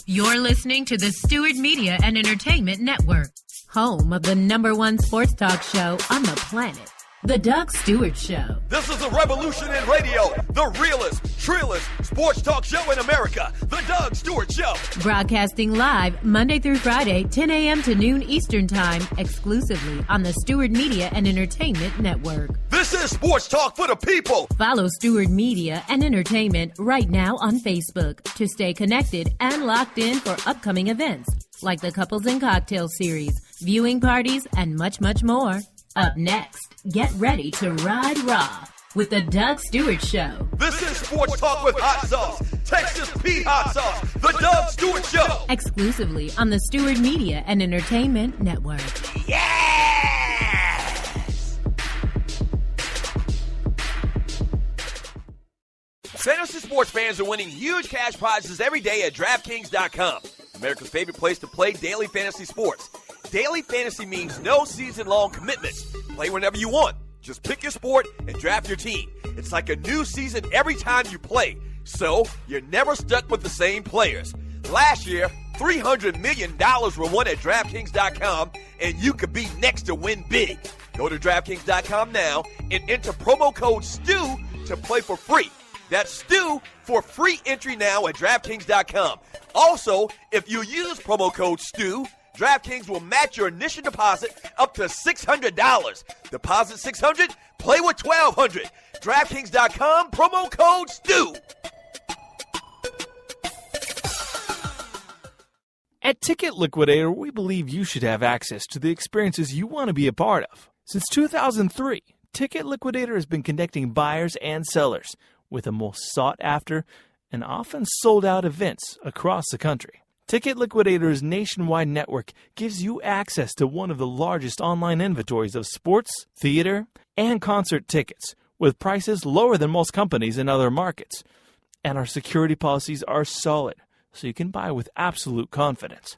You're listening to the Stewart Media and Entertainment Network, home of the #1 sports talk show on the planet, The Doug Stewart Show. This is a revolution in radio, the realest, trillest sports talk show in America, The Doug Stewart Show. Broadcasting live Monday through Friday, 10 a.m. to noon Eastern Time, exclusively on the Stewart Media and Entertainment Network. This is sports talk for the people. Follow Stewart Media and Entertainment right now on Facebook to stay connected and locked in for upcoming events like the Couples and Cocktail Series, viewing parties, and much, much more. Up next, get ready to ride raw with the Doug Stewart Show. This is sports talk with hot sauce, Texas Pete hot sauce, the Doug Stewart Show. Exclusively on the Stewart Media and Entertainment Network. Yes! Fantasy sports fans are winning huge cash prizes every day at DraftKings.com. America's favorite place to play daily fantasy sports. Daily fantasy means no season-long commitments. Play whenever you want. Just pick your sport and draft your team. It's like a new season every time you play, so you're never stuck with the same players. Last year, $300 million were won at DraftKings.com, and you could be next to win big. Go to DraftKings.com now and enter promo code STEW to play for free. That's STEW for free entry now at DraftKings.com. Also, if you use promo code STEW, DraftKings will match your initial deposit up to $600. Deposit $600, play with $1,200. DraftKings.com, promo code STEW. At Ticket Liquidator, we believe you should have access to the experiences you want to be a part of. Since 2003, Ticket Liquidator has been connecting buyers and sellers with the most sought-after and often sold-out events across the country. Ticket Liquidator's nationwide network gives you access to one of the largest online inventories of sports, theater, and concert tickets, with prices lower than most companies in other markets. And our security policies are solid, so you can buy with absolute confidence.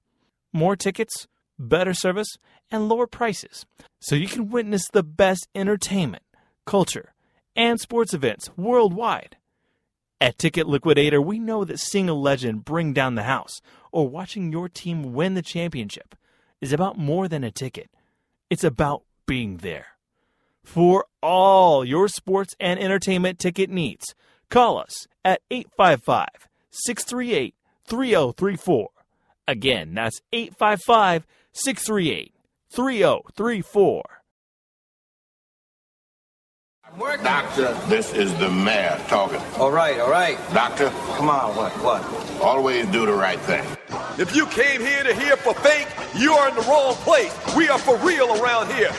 More tickets, better service, and lower prices, so you can witness the best entertainment, culture, and sports events worldwide. At Ticket Liquidator, we know that seeing a legend bring down the house or watching your team win the championship is about more than a ticket. It's about being there. For all your sports and entertainment ticket needs, call us at 855-638-3034. Again, that's 855-638-3034. Doctor, this is the mayor talking. All right. Doctor, Come on, what? always do the right thing. If you came here to hear for fake, you are in the wrong place. We are for real around here.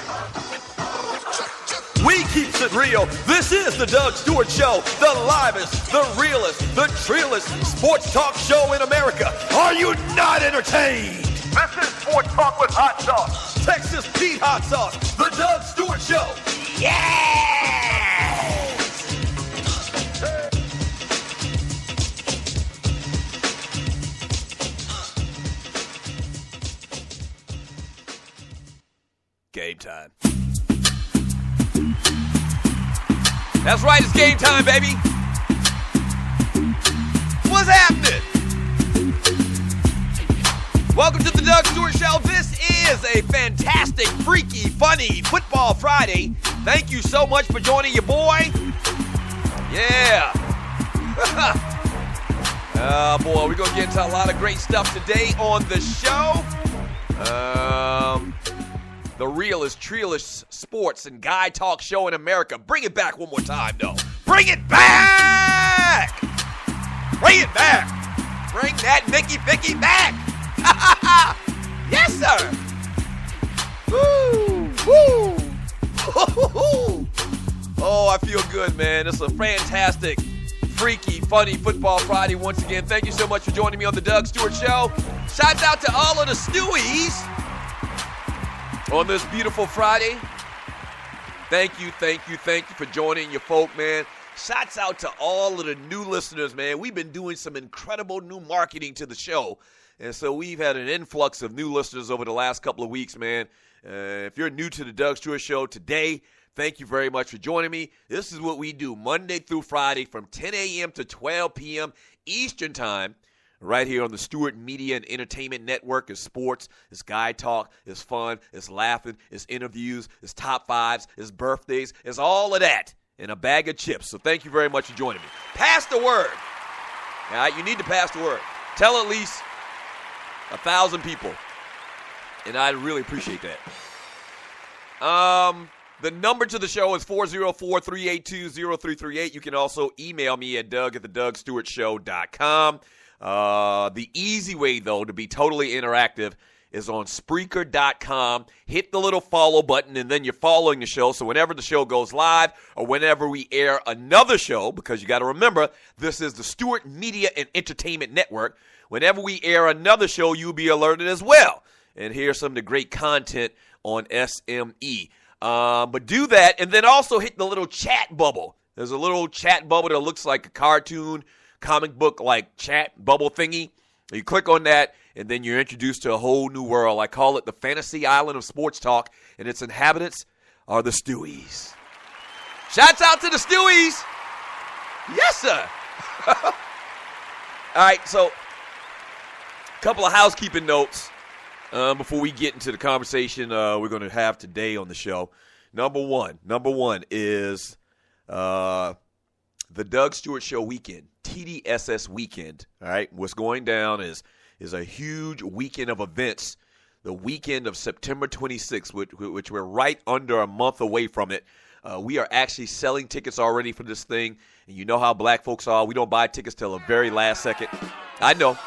We keeps it real. This is the Doug Stewart Show, the livest, the realest, the trillest sports talk show in America. Are you not entertained? This is Sports Talk with Hot Sauce, Texas Pete Hot Sauce, the Doug Stewart Show. Yes! Game time. That's right, it's game time, baby. What's happening? Welcome to the Doug Stewart Show. This is a fantastic, freaky, funny Football Friday. Thank you so much for joining your boy. Yeah. Oh, boy, we're going to get into a lot of great stuff today on the show. The realest, trillest sports and guy talk show in America. Bring it back one more time, though. Bring it back! Bring it back! Bring that Mickey Vicky back! Yes, sir! Woo! Woo! Oh, I feel good, man. It's a fantastic, freaky, funny Football Friday once again. Thank you so much for joining me on the Doug Stewart Show. Shouts out to all of the Stewies on this beautiful Friday. Thank you for joining your folk, man. Shouts out to all of the new listeners, man. We've been doing some incredible new marketing to the show. And so we've had an influx of new listeners over the last couple of weeks, man. If you're new to the Doug Stewart Show today, thank you very much for joining me. This is what we do Monday through Friday from 10 a.m. to 12 p.m. Eastern Time. right here on the Stewart Media and Entertainment Network. It's sports, it's guy talk, it's fun, it's laughing, it's interviews, it's top fives, it's birthdays, it's all of that in a bag of chips. So thank you very much for joining me. Pass the word. All right, you need to pass the word. Tell at least 1,000 people, and I'd really appreciate that. The number to the show is 404-382-0338. You can also email me at doug@thedougstewartshow.com. The easy way, though, to be totally interactive is on Spreaker.com. Hit the little follow button, and then you're following the show. So whenever the show goes live or whenever we air another show, because you got to remember, this is the Stewart Media and Entertainment Network. Whenever we air another show, you'll be alerted as well. And here's some of the great content on SME. But do that, and then also hit the little chat bubble. There's a little chat bubble that looks like a cartoon, comic book like chat bubble thingy. You click on that, and then you're introduced to a whole new world. I call it the fantasy island of sports talk, and its inhabitants are the Stewies. Shouts out to the Stewies. Yes, sir. All right, so a couple of housekeeping notes before we get into the conversation we're going to have today on the show. Number one is the Doug Stewart Show weekend, TDSS weekend. All right, what's going down is a huge weekend of events. The weekend of September 26th, which we're right under a month away from it. We are actually selling tickets already for this thing, and you know how black folks are. We don't buy tickets till the very last second. I know,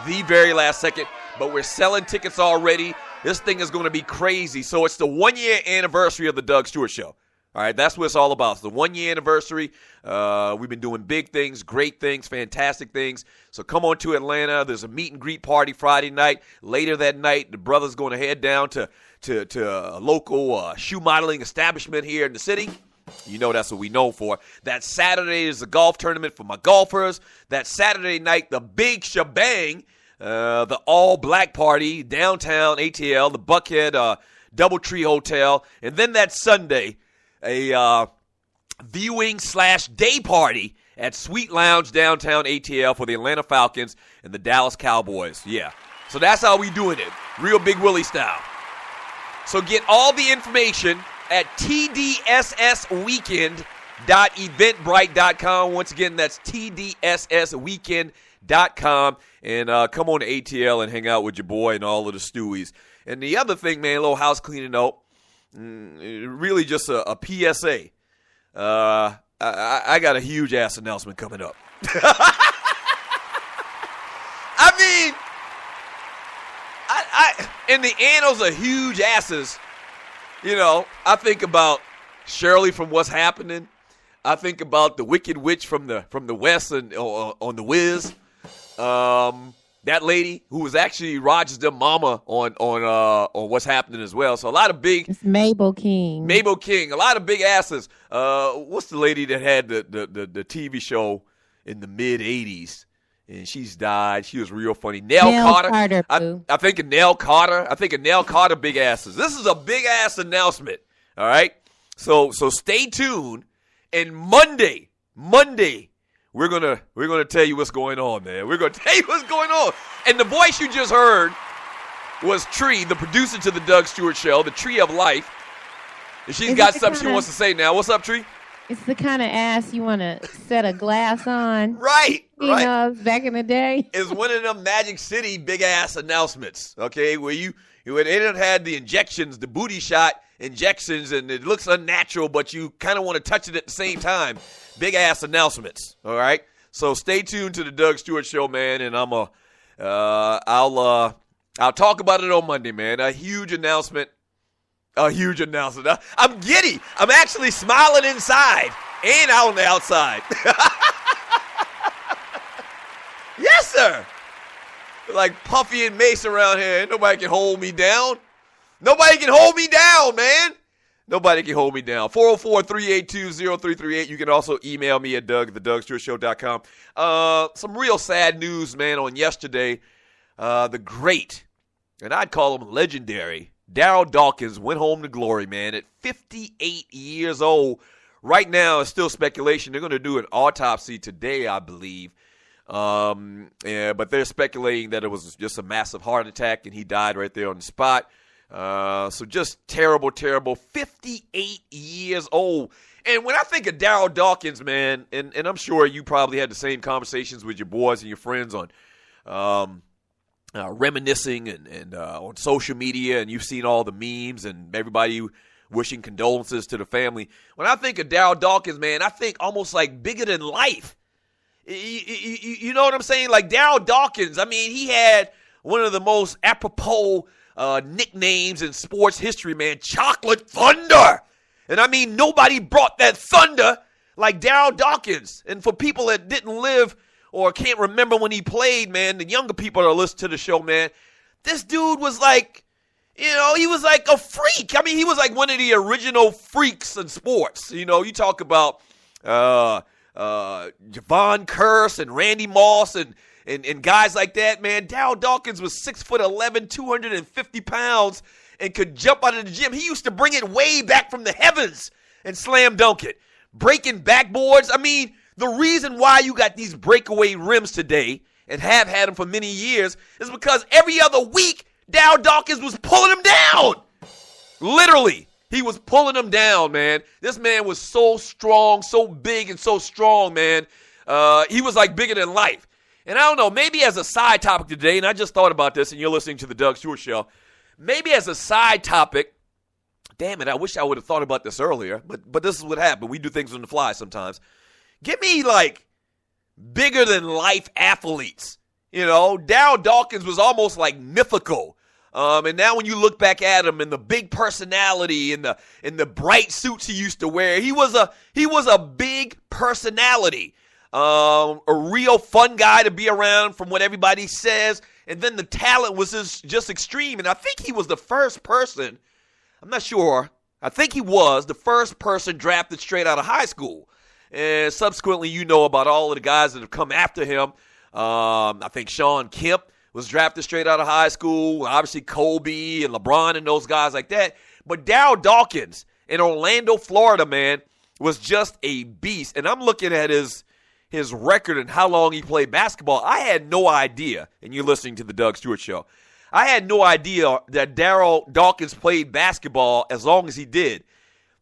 the very last second, but we're selling tickets already. This thing is going to be crazy. So it's the 1-year anniversary of the Doug Stewart Show. All right, that's what it's all about. It's the 1-year anniversary. We've been doing big things, great things, fantastic things. So come on to Atlanta. There's a meet and greet party Friday night. Later that night, the brother's going to head down to a local shoe modeling establishment here in the city. You know that's what we know for. That Saturday is a golf tournament for my golfers. That Saturday night, the big shebang, the all-black party, downtown ATL, the Buckhead Doubletree Hotel. And then that Sunday, a viewing/day party at Sweet Lounge downtown ATL for the Atlanta Falcons and the Dallas Cowboys. Yeah. So that's how we doing it. Real Big Willie style. So get all the information at tdssweekend.eventbrite.com. Once again, that's tdssweekend.com. And come on to ATL and hang out with your boy and all of the Stewies. And the other thing, man, a little house cleaning note. Really just a PSA. I got a huge ass announcement coming up. I mean, I in the annals of huge asses, you know, I think about Shirley from What's Happening. I think about the Wicked Witch from the West and on the Wiz. That lady who was actually Roger's mama on What's Happening as well. So a lot of big. It's Mabel King. Mabel King. A lot of big asses. What's the lady that had the TV show in the mid '80s? And she's died. She was real funny. Nell Carter. I think of Nell Carter. I think of Nell Carter big asses. This is a big ass announcement. All right. So stay tuned. And Monday. We're gonna tell you what's going on, man. We're gonna tell you what's going on. And the voice you just heard was Tree, the producer to the Doug Stewart Show, the Tree of Life. And she's got something she wants to say now. What's up, Tree? It's the kind of ass you want to set a glass on. Right. You know, back in the day. It's one of them Magic City big ass announcements, okay, where it had the injections, the booty shot injections, and it looks unnatural, but you kind of want to touch it at the same time. Big ass announcements, all right? So stay tuned to the Doug Stewart Show, man, and I'll talk about it on Monday, man. A huge announcement. I'm giddy. I'm actually smiling inside and out on the outside. Yes, sir. Like Puffy and Mace around here. Nobody can hold me down. Nobody can hold me down, man. Nobody can hold me down. 404-382-0338. You can also email me at doug@thedougstewartshow.com. Some real sad news, man, on yesterday. The great, and I'd call him legendary, Darryl Dawkins went home to glory, man, at 58 years old. Right now, it's still speculation. They're going to do an autopsy today, I believe. But they're speculating that it was just a massive heart attack and he died right there on the spot. So just terrible, terrible. 58 years old. And when I think of Darryl Dawkins, man, and I'm sure you probably had the same conversations with your boys and your friends on reminiscing and on social media, and you've seen all the memes and everybody wishing condolences to the family. When I think of Darryl Dawkins, man, I think almost like bigger than life. You know what I'm saying? Like Darryl Dawkins, I mean, he had one of the most apropos nicknames in sports history, man, Chocolate Thunder. And I mean, nobody brought that thunder like Darryl Dawkins. And for people that didn't live or can't remember when he played, man, the younger people that listen to the show, man, this dude was like, you know, he was like a freak. I mean, he was like one of the original freaks in sports. You know, you talk about Javon Curse and Randy Moss and guys like that, man. Darryl Dawkins was 6'11", 250 pounds, and could jump out of the gym. He used to bring it way back from the heavens and slam dunk it. Breaking backboards. I mean, the reason why you got these breakaway rims today and have had them for many years is because every other week, Darryl Dawkins was pulling them down. Literally, he was pulling them down, man. This man was so strong, so big and so strong, man. He was like bigger than life. And I don't know, maybe as a side topic today, and I just thought about this, and you're listening to the Doug Stewart Show, maybe as a side topic, damn it, I wish I would have thought about this earlier, but this is what happened. We do things on the fly sometimes. Give me, like, bigger than life athletes. You know, Darryl Dawkins was almost like mythical. And now when you look back at him and the big personality and the bright suits he used to wear, he was a big personality. A real fun guy to be around from what everybody says. And then the talent was just extreme. And I think he was the first person, I'm not sure, I think he was the first person drafted straight out of high school. And subsequently, you know about all of the guys that have come after him. I think Sean Kemp was drafted straight out of high school. Obviously, Kobe and LeBron and those guys like that. But Darryl Dawkins in Orlando, Florida, man, was just a beast. And I'm looking at his record and how long he played basketball. I had no idea, and you're listening to the Doug Stewart Show, I had no idea that Darryl Dawkins played basketball as long as he did.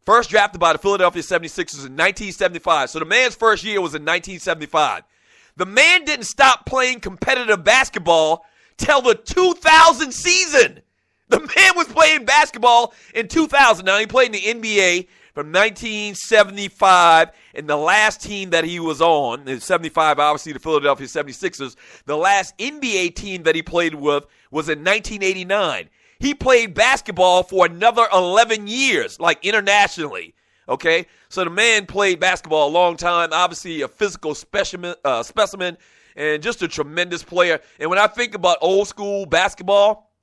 First drafted by the Philadelphia 76ers in 1975. So the man's first year was in 1975. The man didn't stop playing competitive basketball till the 2000 season. The man was playing basketball in 2000. Now, he played in the NBA from 1975, and the last team that he was on, in 75, obviously the Philadelphia 76ers, the last NBA team that he played with was in 1989. He played basketball for another 11 years, like internationally, okay? So the man played basketball a long time, obviously a physical specimen, and just a tremendous player. And when I think about old school basketball,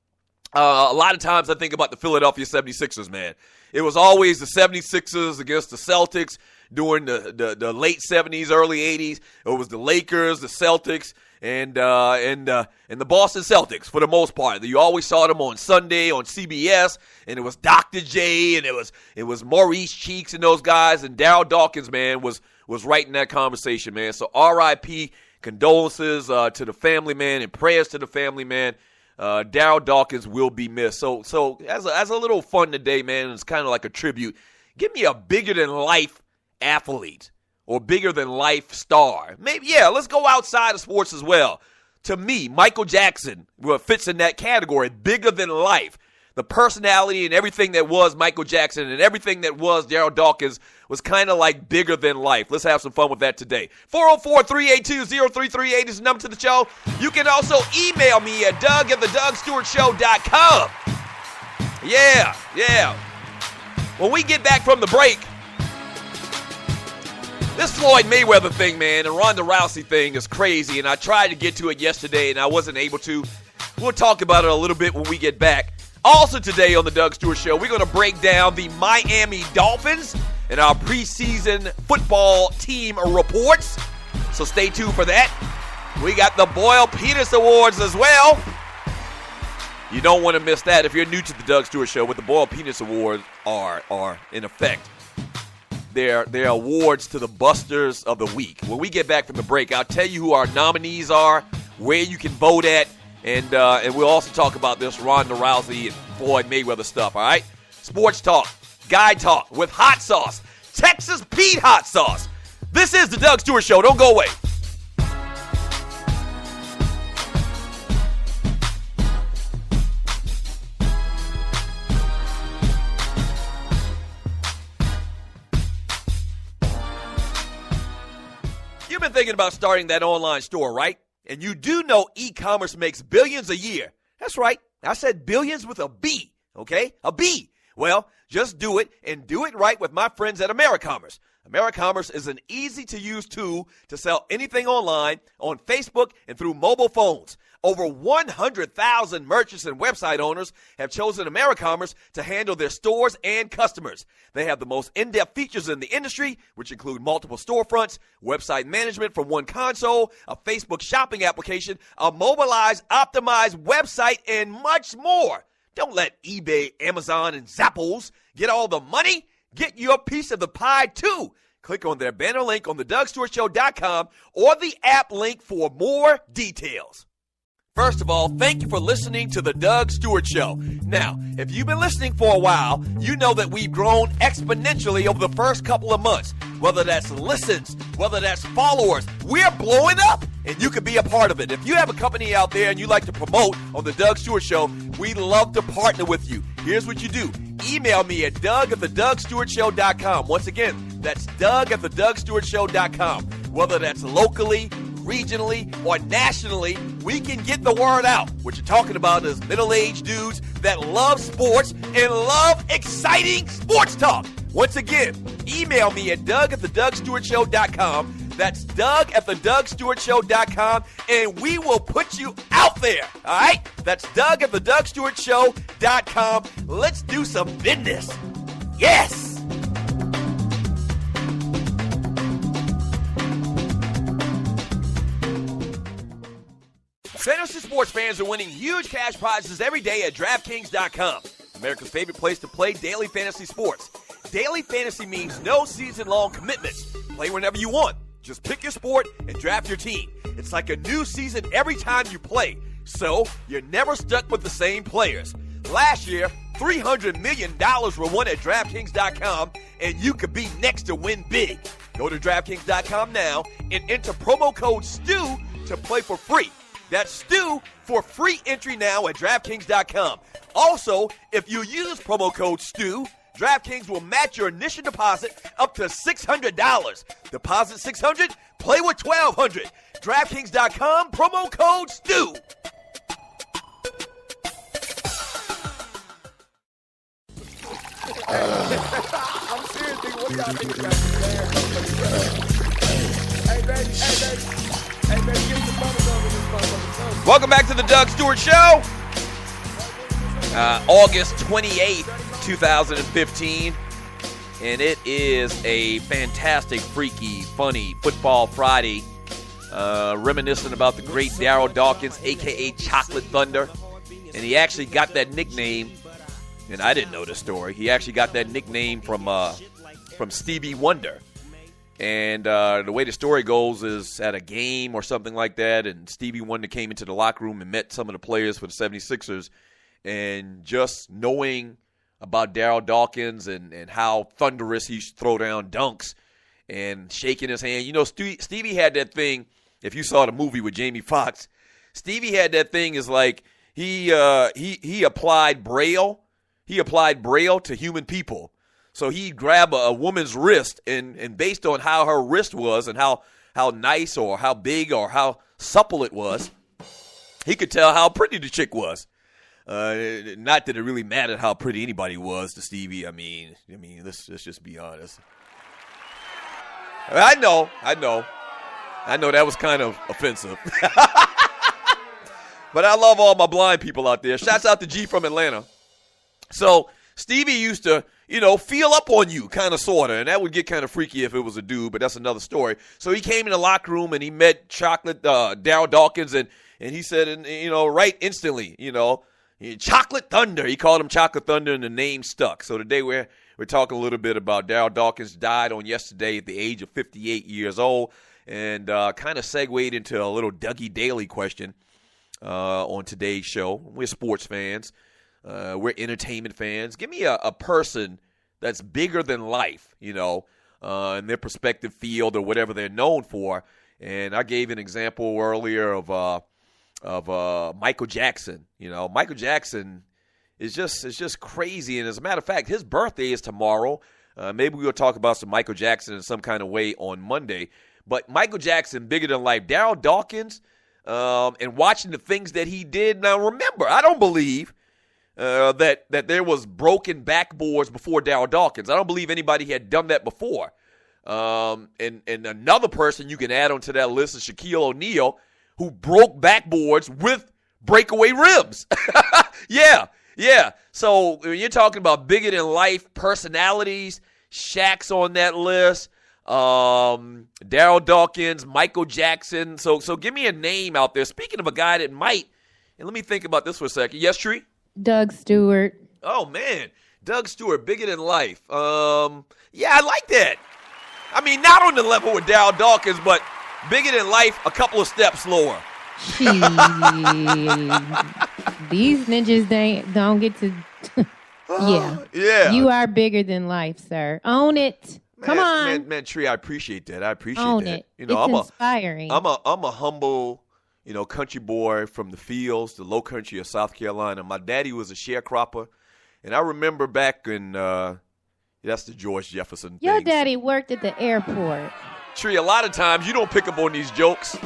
a lot of times I think about the Philadelphia 76ers, man. It was always the 76ers against the Celtics during the late 70s, early 80s. It was the Lakers, the Celtics, and the Boston Celtics for the most part. You always saw them on Sunday on CBS, and it was Dr. J, and it was Maurice Cheeks and those guys, and Darryl Dawkins, man, was right in that conversation, man. So R.I.P. Condolences to the family, man, and prayers to the family, man. Darryl Dawkins will be missed. So as a little fun today, man, it's kind of like a tribute. Give me a bigger than life athlete or bigger than life star. Maybe, yeah, let's go outside of sports as well. To me, Michael Jackson fits in that category, bigger than life. The personality and everything that was Michael Jackson and everything that was Darryl Dawkins was kind of like bigger than life. Let's have some fun with that today. 404-382-0338 is the number to the show. You can also email me at doug@thedugstewartshow.com. Yeah. When we get back from the break, this Floyd Mayweather thing, man, and Ronda Rousey thing is crazy, and I tried to get to it yesterday, and I wasn't able to. We'll talk about it a little bit when we get back. Also today on the Doug Stewart Show, we're going to break down the Miami Dolphins and our preseason football team reports. So stay tuned for that. We got the Boyle Penis Awards as well. You don't want to miss that if you're new to the Doug Stewart Show. What the Boyle Penis Awards are in effect. their awards to the Busters of the Week. When we get back from the break, I'll tell you who our nominees are, where you can vote at, and we'll also talk about this Ronda Rousey and Floyd Mayweather stuff, all right? Sports talk, guy talk with hot sauce, Texas Pete hot sauce. This is the Doug Stewart Show. Don't go away. You've been thinking about starting that online store, right? And you do know e-commerce makes billions a year. That's right. I said billions with a B, okay? A B. Well, just do it and do it right with my friends at AmeriCommerce. AmeriCommerce is an easy-to-use tool to sell anything online, on Facebook, and through mobile phones. Over 100,000 merchants and website owners have chosen AmeriCommerce to handle their stores and customers. They have the most in-depth features in the industry, which include multiple storefronts, website management from one console, a Facebook shopping application, a mobilized, optimized website, and much more. Don't let eBay, Amazon, and Zappos get all the money. Get your piece of the pie, too. Click on their banner link on thedougstewartshow.com or the app link for more details. First of all, thank you for listening to the Doug Stewart Show. Now, if you've been listening for a while, you know that we've grown exponentially over the first couple of months. Whether that's listens, whether that's followers, we're blowing up, and you can be a part of it. If you have a company out there and you like to promote on the Doug Stewart Show, we'd love to partner with you. Here's what you do. Email me at doug@thedougstewartshow.com. Once again, that's doug@thedougstewartshow.com. Whether that's locally, regionally, or nationally, we can get the word out. What you're talking about is middle-aged dudes that love sports and love exciting sports talk. Once again, email me at doug@thedougstewartshow.com. That's doug@thedougstewartshow.com, and we will put you out there, all right? That's doug@thedougstewartshow.com. Let's do some business. Yes! Fantasy sports fans are winning huge cash prizes every day at DraftKings.com. America's favorite place to play daily fantasy sports. Daily fantasy means no season-long commitments. Play whenever you want. Just pick your sport and draft your team. It's like a new season every time you play, so you're never stuck with the same players. Last year, $300 million were won at DraftKings.com, and you could be next to win big. Go to DraftKings.com now and enter promo code STU to play for free. That's STU for free entry now at DraftKings.com. Also, if you use promo code STU, DraftKings will match your initial deposit up to $600. Deposit $600, play with $1,200. DraftKings.com, promo code STU. I'm serious, nigga. What y'all niggas got? Hey, baby, get the bonus over this motherfucker. Welcome back to the Doug Stewart Show. August 28th, 2015. And it is a fantastic, freaky, funny Football Friday. Reminiscent about the great Darryl Dawkins, a.k.a. Chocolate Thunder. And he actually got that nickname, and I didn't know this story. He actually got that nickname from Stevie Wonder. And the way the story goes is at a game or something like that, and Stevie Wonder came into the locker room and met some of the players for the 76ers. And just knowing about Darryl Dawkins and how thunderous he should throw down dunks and shaking his hand. You know, Stevie had that thing, if you saw the movie with Jamie Foxx, Stevie had that thing is like he applied Braille. He applied Braille to human people. So he'd grab a woman's wrist, and based on how her wrist was and how nice or how big or how supple it was, he could tell how pretty the chick was. Not that it really mattered how pretty anybody was to Stevie. I mean, let's just be honest. I know that was kind of offensive. But I love all my blind people out there. Shouts out to G from Atlanta. So Stevie used to, feel up on you, kind of, sort of, and that would get kind of freaky if it was a dude, but that's another story. So he came in the locker room and he met Darryl Dawkins, and he said, right instantly, Chocolate Thunder. He called him Chocolate Thunder, and the name stuck. So today we're We're talking a little bit about Darryl Dawkins died on yesterday at the age of 58 years old, and kind of segued into a little Dougie Daly question on today's show. We're sports fans. We're entertainment fans. Give me a person that's bigger than life, in their respective field or whatever they're known for. And I gave an example earlier of Michael Jackson. Michael Jackson is just crazy. And as a matter of fact, his birthday is tomorrow. Maybe we'll talk about some Michael Jackson in some kind of way on Monday. But Michael Jackson, bigger than life. Darryl Dawkins, and watching the things that he did. Now, remember, I don't believe that there was broken backboards before Darryl Dawkins. I don't believe anybody had done that before. And another person you can add onto that list is Shaquille O'Neal, who broke backboards with breakaway rims. Yeah. So when you're talking about bigger than life personalities, Shaq's on that list. Darryl Dawkins, Michael Jackson. So give me a name out there. Speaking of a guy that might, and let me think about this for a second. Yes, Tree? Doug Stewart. Oh, man. Doug Stewart, bigger than life. Yeah, I like that. I mean, not on the level with Darryl Dawkins, but bigger than life, a couple of steps lower. These ninjas don't get to. Yeah. You are bigger than life, sir. Own it. Come on. Man, Tree, I appreciate that. Own it. It's inspiring. I'm a humble, country boy from the fields, the low country of South Carolina. My daddy was a sharecropper, and I remember back in that's the George Jefferson Your things. daddy worked at the airport. Tree, a lot of times you don't pick up on these jokes.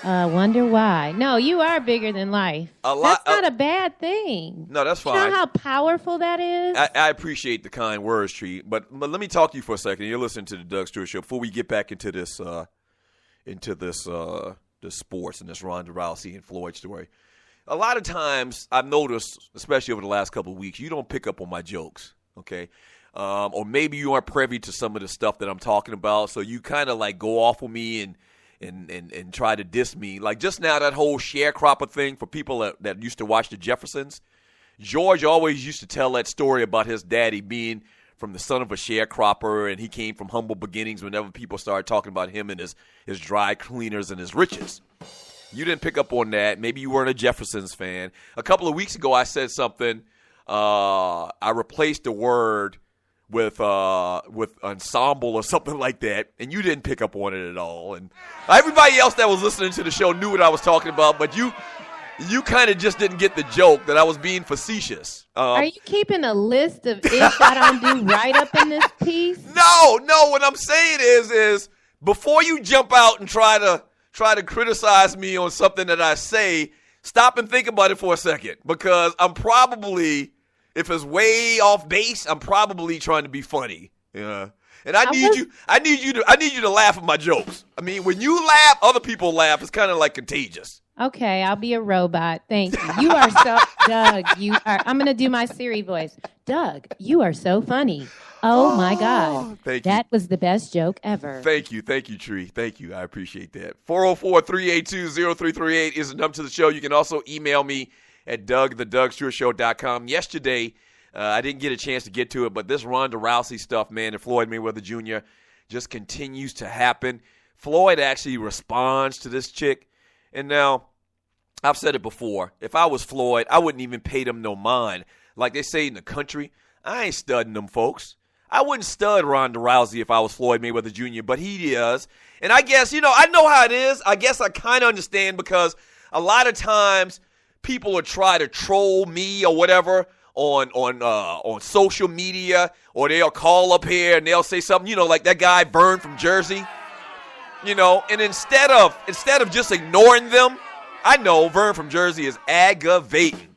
Wonder why. No, you are bigger than life. That's not a bad thing. No, that's fine. You know how powerful that is? I appreciate the kind words, Tree. But let me talk to you for a second. You're listening to the Doug Stewart Show. Before we get back into this sports and this Ronda Rousey and Floyd story, a lot of times I've noticed, especially over the last couple of weeks, you don't pick up on my jokes, okay? Or maybe you aren't privy to some of the stuff that I'm talking about, so you kind of like go off on me and try to diss me. Like just now, that whole sharecropper thing for people that used to watch the Jeffersons. George always used to tell that story about his daddy being from the son of a sharecropper, and he came from humble beginnings whenever people started talking about him and his dry cleaners and his riches. You didn't pick up on that. Maybe you weren't a Jeffersons fan. A couple of weeks ago, I said something. I replaced the word with ensemble or something like that, and you didn't pick up on it at all. And everybody else that was listening to the show knew what I was talking about, but you kind of just didn't get the joke that I was being facetious. Are you keeping a list of if I don't do right up in this piece? No. What I'm saying is before you jump out and try to criticize me on something that I say, stop and think about it for a second, because I'm probably, if it's way off base, I'm probably trying to be funny. Yeah. And I need you to laugh at my jokes. I mean, when you laugh, other people laugh. It's kind of like contagious. Okay, I'll be a robot. Thank you. You are so Doug, I'm going to do my Siri voice. Doug, you are so funny. Oh my God. Thank you. That was the best joke ever. Thank you, Tree. Thank you. I appreciate that. 404-382-0338 is the number to the show. You can also email me at DougTheDougStewartShow.com. Yesterday, I didn't get a chance to get to it, but this Ronda Rousey stuff, man, and Floyd Mayweather Jr. just continues to happen. Floyd actually responds to this chick. And now, I've said it before. If I was Floyd, I wouldn't even pay them no mind. Like they say in the country, I ain't studying them folks. I wouldn't stud Ronda Rousey if I was Floyd Mayweather Jr., but he is. And I guess, I know how it is. I guess I kind of understand, because a lot of times people will try to troll me or whatever on social media, or they'll call up here and they'll say something, like that guy Vern from Jersey, and instead of just ignoring them, I know Vern from Jersey is aggravating.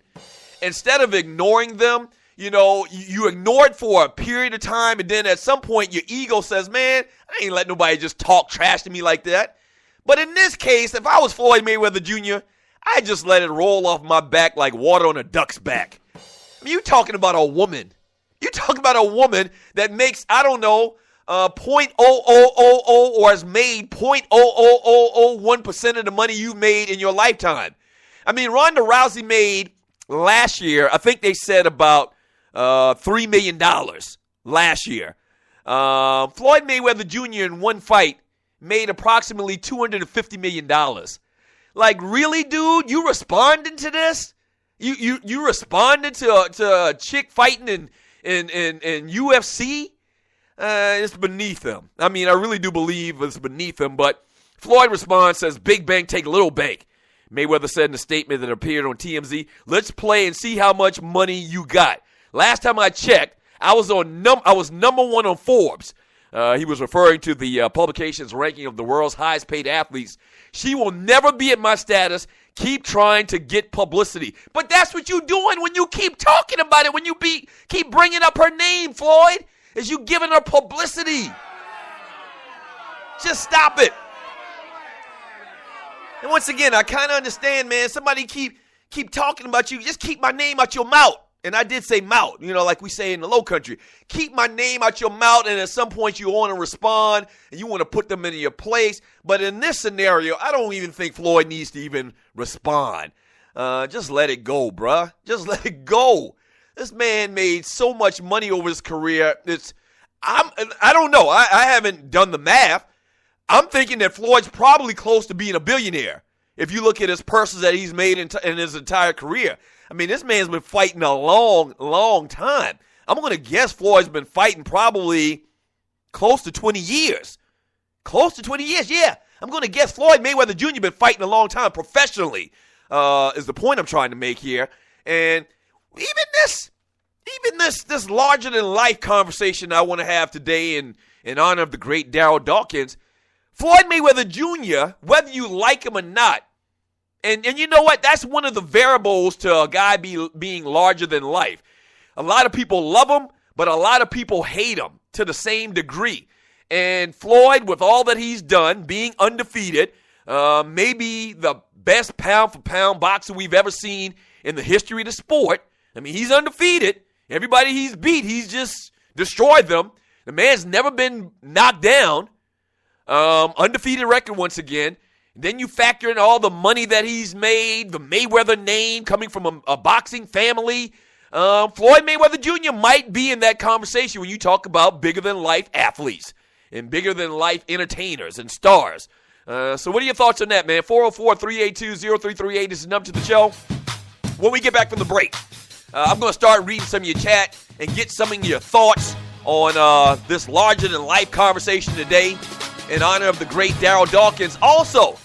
Instead of ignoring them, you ignore it for a period of time, and then at some point your ego says, man, I ain't let nobody just talk trash to me like that. But in this case, if I was Floyd Mayweather Jr., I'd just let it roll off my back like water on a duck's back. I mean, you're talking about a woman. You're talking about a woman that makes, I don't know, 0.0000 or has made 0.00001% of the money you've made in your lifetime. I mean, Ronda Rousey made last year, I think they said about $3 million last year. Floyd Mayweather Jr. in one fight made approximately $250 million. Like, really, dude? You responded to this? You responded to a chick fighting in UFC? It's beneath him. I mean, I really do believe it's beneath him, but Floyd responds, says, big bank take little bank. Mayweather said in a statement that appeared on TMZ, let's play and see how much money you got. Last time I checked, I was number one on Forbes. He was referring to the publication's ranking of the world's highest paid athletes. She will never be at my status. Keep trying to get publicity. But that's what you're doing when you keep talking about it, when you keep bringing up her name, Floyd, is you giving her publicity. Just stop it. And once again, I kind of understand, man. Somebody keep talking about you. Just keep my name out your mouth. And I did say mouth, like we say in the low country. Keep my name out your mouth, and at some point you want to respond, and you want to put them in your place. But in this scenario, I don't even think Floyd needs to even respond. Just let it go, bruh. Just let it go. This man made so much money over his career. I don't know. I haven't done the math. I'm thinking that Floyd's probably close to being a billionaire if you look at his purses that he's made in his entire career. I mean, this man's been fighting a long, long time. I'm going to guess Floyd's been fighting probably close to 20 years. Close to 20 years, yeah. I'm going to guess Floyd Mayweather Jr. been fighting a long time professionally, is the point I'm trying to make here. And even this larger-than-life conversation I want to have today in honor of the great Darryl Dawkins, Floyd Mayweather Jr., whether you like him or not, and you know what? That's one of the variables to a guy being larger than life. A lot of people love him, but a lot of people hate him to the same degree. And Floyd, with all that he's done, being undefeated, maybe the best pound-for-pound boxer we've ever seen in the history of the sport. I mean, he's undefeated. Everybody he's beat, he's just destroyed them. The man's never been knocked down. Undefeated record once again. Then you factor in all the money that he's made, the Mayweather name coming from a boxing family. Floyd Mayweather Jr. might be in that conversation when you talk about bigger-than-life athletes and bigger-than-life entertainers and stars. So what are your thoughts on that, man? 404-382-0338 is the number to the show. When we get back from the break, I'm going to start reading some of your chat and get some of your thoughts on this larger-than-life conversation today in honor of the great Darryl Dawkins. Also,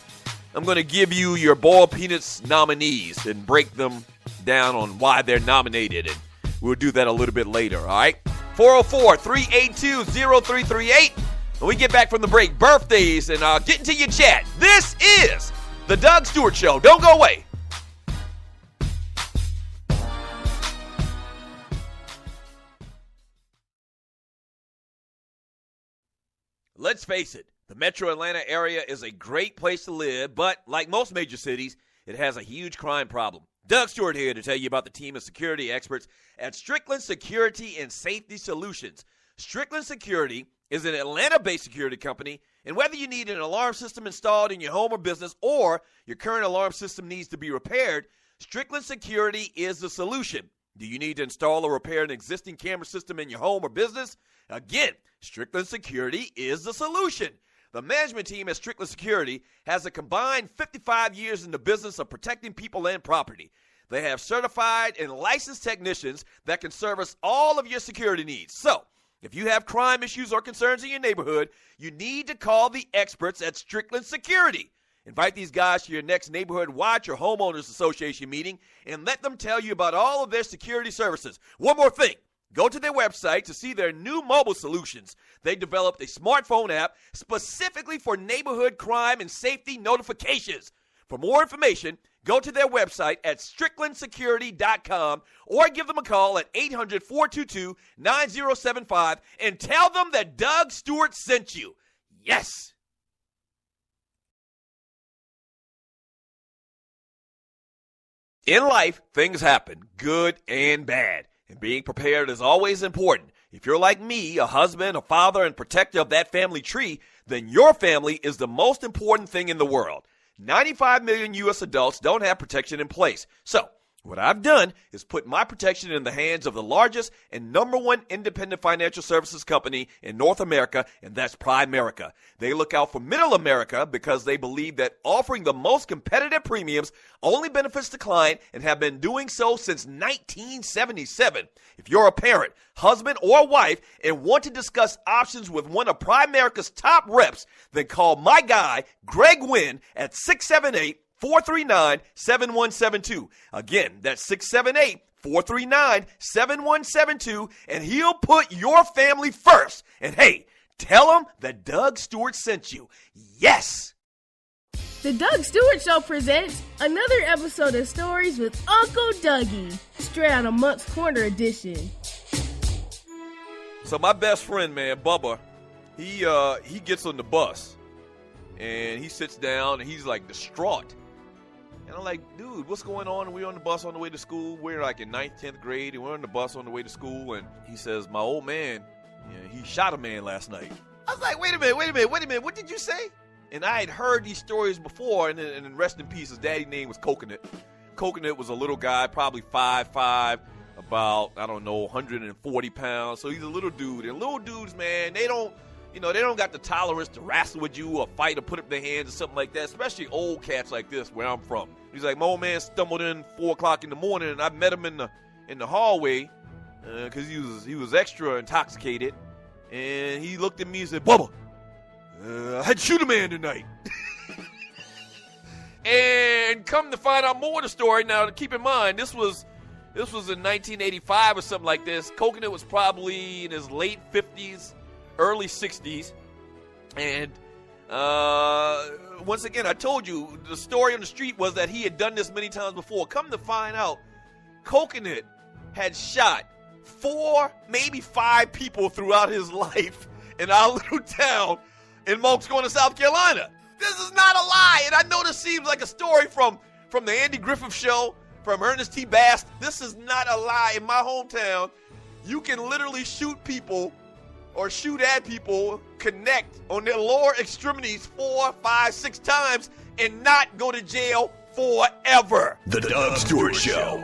I'm going to give you your Boiled Peanuts nominees and break them down on why they're nominated, and we'll do that a little bit later, all right? 404-382-0338. When we get back from the break, birthdays, and get into your chat. This is the Doug Stewart Show. Don't go away. Let's face it, the metro Atlanta area is a great place to live, but like most major cities, it has a huge crime problem. Doug Stewart here to tell you about the team of security experts at Strickland Security and Safety Solutions. Strickland Security is an Atlanta-based security company, and whether you need an alarm system installed in your home or business or your current alarm system needs to be repaired, Strickland Security is the solution. Do you need to install or repair an existing camera system in your home or business? Again, Strickland Security is the solution. The management team at Strickland Security has a combined 55 years in the business of protecting people and property. They have certified and licensed technicians that can service all of your security needs. So, if you have crime issues or concerns in your neighborhood, you need to call the experts at Strickland Security. Invite these guys to your next neighborhood watch or homeowners association meeting and let them tell you about all of their security services. One more thing. Go to their website to see their new mobile solutions. They developed a smartphone app specifically for neighborhood crime and safety notifications. For more information, go to their website at stricklandsecurity.com or give them a call at 800-422-9075 and tell them that Doug Stewart sent you. Yes! In life, things happen, good and bad. And being prepared is always important. If you're like me, a husband, a father, and protector of that family tree, then your family is the most important thing in the world. 95 million U.S. adults don't have protection in place. So, What I've done is put my protection in the hands of the largest and number one independent financial services company in North America, and that's Primerica. They look out for middle America because they believe that offering the most competitive premiums only benefits the client and have been doing so since 1977. If you're a parent, husband, or wife and want to discuss options with one of Primerica's top reps, then call my guy, Greg Wynn, at 678-439-7172. Again, that's 678-439-7172, and he'll put your family first. And hey, tell him that Doug Stewart sent you. Yes! The Doug Stewart Show presents another episode of Stories with Uncle Dougie, straight out of Monk's Corner edition. So my best friend, man, Bubba, he gets on the bus, and he sits down, and he's like distraught. And I'm like, dude, what's going on? We're on the bus on the way to school. We're like in 9th, 10th grade, and we're on the bus on the way to school. And he says, my old man, he shot a man last night. I was like, wait a minute. What did you say? And I had heard these stories before, and rest in peace, his daddy's name was Coconut. Coconut was a little guy, probably 5'5", about, 140 pounds. So he's a little dude. And little dudes, man, they don't got the tolerance to wrestle with you or fight or put up their hands or something like that, especially old cats like this where I'm from. He's like, my old man stumbled in 4 o'clock in the morning, and I met him in the hallway because he was extra intoxicated. And he looked at me and said, Bubba, I had to shoot a man tonight. And come to find out more of the story, now keep in mind, this was in 1985 or something like this. Coconut was probably in his late 50s, early 60s. And once again, I told you, the story on the street was that he had done this many times before. Come to find out, Coconut had shot 4, maybe 5 people throughout his life in our little town in Monk's Corner, South Carolina. This is not a lie. And I know this seems like a story from the Andy Griffith Show, from Ernest T. Bass. This is not a lie. In my hometown, you can literally shoot people or shoot at people, connect on their lower extremities 4, 5, 6 times and not go to jail forever. The Doug Stewart Show.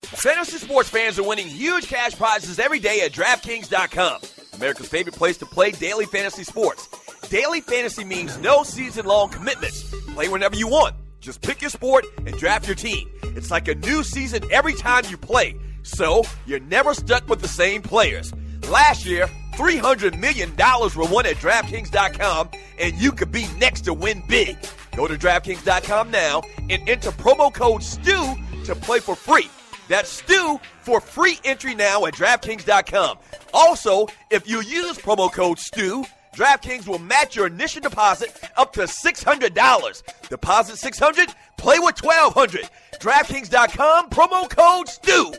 Fantasy sports fans are winning huge cash prizes every day at DraftKings.com, America's favorite place to play daily fantasy sports. Daily fantasy means no season-long commitments. Play whenever you want. Just pick your sport and draft your team. It's like a new season every time you play, so you're never stuck with the same players. Last year, $300 million were won at DraftKings.com, and you could be next to win big. Go to DraftKings.com now and enter promo code STU to play for free. That's STU for free entry now at DraftKings.com. Also, if you use promo code STU, DraftKings will match your initial deposit up to $600. Deposit $600, play with $1,200. DraftKings.com, promo code STU.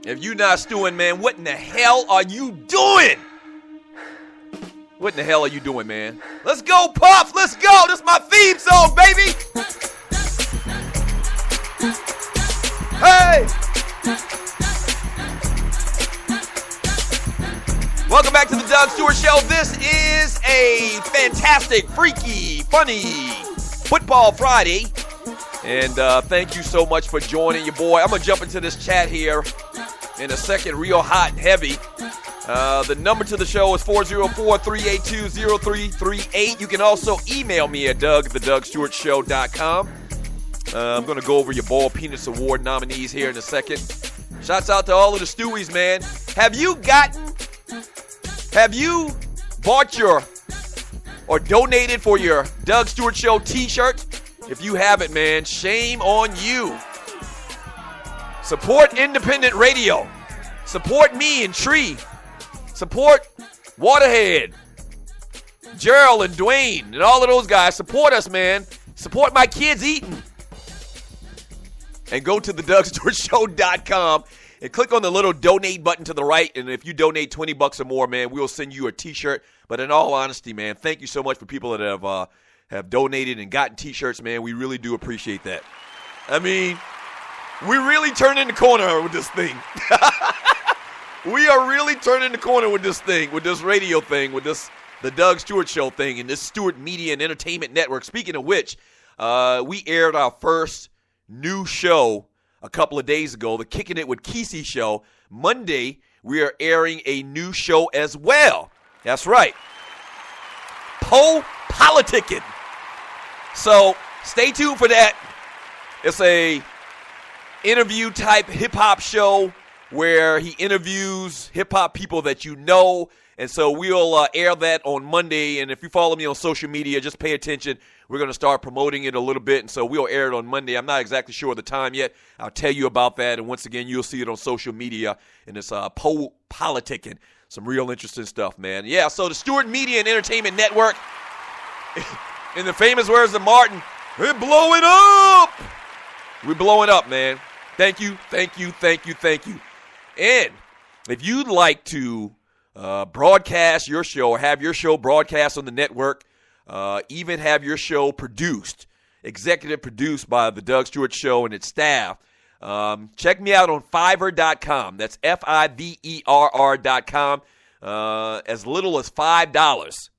If you're not stewing, man, what in the hell are you doing? What in the hell are you doing, man? Let's go, Puff. Let's go. This is my theme song, baby. Hey. Welcome back to the Doug Stewart Show. This is a fantastic, freaky, funny Football Friday. And thank you so much for joining your boy. I'm going to jump into this chat here in a second, real hot and heavy. The number to the show is 404-382-0338. You can also email me at doug@thedougstewartshow.com. I'm going to go over your Ball Penis Award nominees here in a second. Shouts out to all of the Stewies, man. Have you bought or donated for your Doug Stewart Show t-shirt? If you haven't, man, shame on you. Support independent radio. Support me and Tree. Support Waterhead, Gerald and Dwayne and all of those guys. Support us, man. Support my kids eating. And go to thedougstewartshow.com and click on the little donate button to the right. And if you donate $20 or more, man, we'll send you a t-shirt. But in all honesty, man, thank you so much for people that have donated and gotten t-shirts, man. We really do appreciate that. I mean, we really turning the corner with this thing. We are really turning the corner with this thing, with this radio thing, with this the Doug Stewart Show thing, and this Stewart Media and Entertainment Network. Speaking of which, we aired our first new show a couple of days ago, the Kicking It with Kesey show. Monday, we are airing a new show as well. That's right. Politicking. So stay tuned for that. It's a interview type hip hop show where he interviews hip hop people that you know. And so we'll air that on Monday. And if you follow me on social media, just pay attention. We're going to start promoting it a little bit. And so we'll air it on Monday. I'm not exactly sure of the time yet. I'll tell you about that. And once again, you'll see it on social media. And it's politicking. Some real interesting stuff, man. Yeah, so the Stewart Media and Entertainment Network, in the famous words of Martin, we're blowing up. We're blowing up, man. Thank you, thank you, thank you, thank you. And if you'd like to broadcast your show or have your show broadcast on the network, even have your show produced, executive produced by the Doug Stewart Show and its staff, check me out on Fiverr.com. That's Fiverr.com. As little as $5.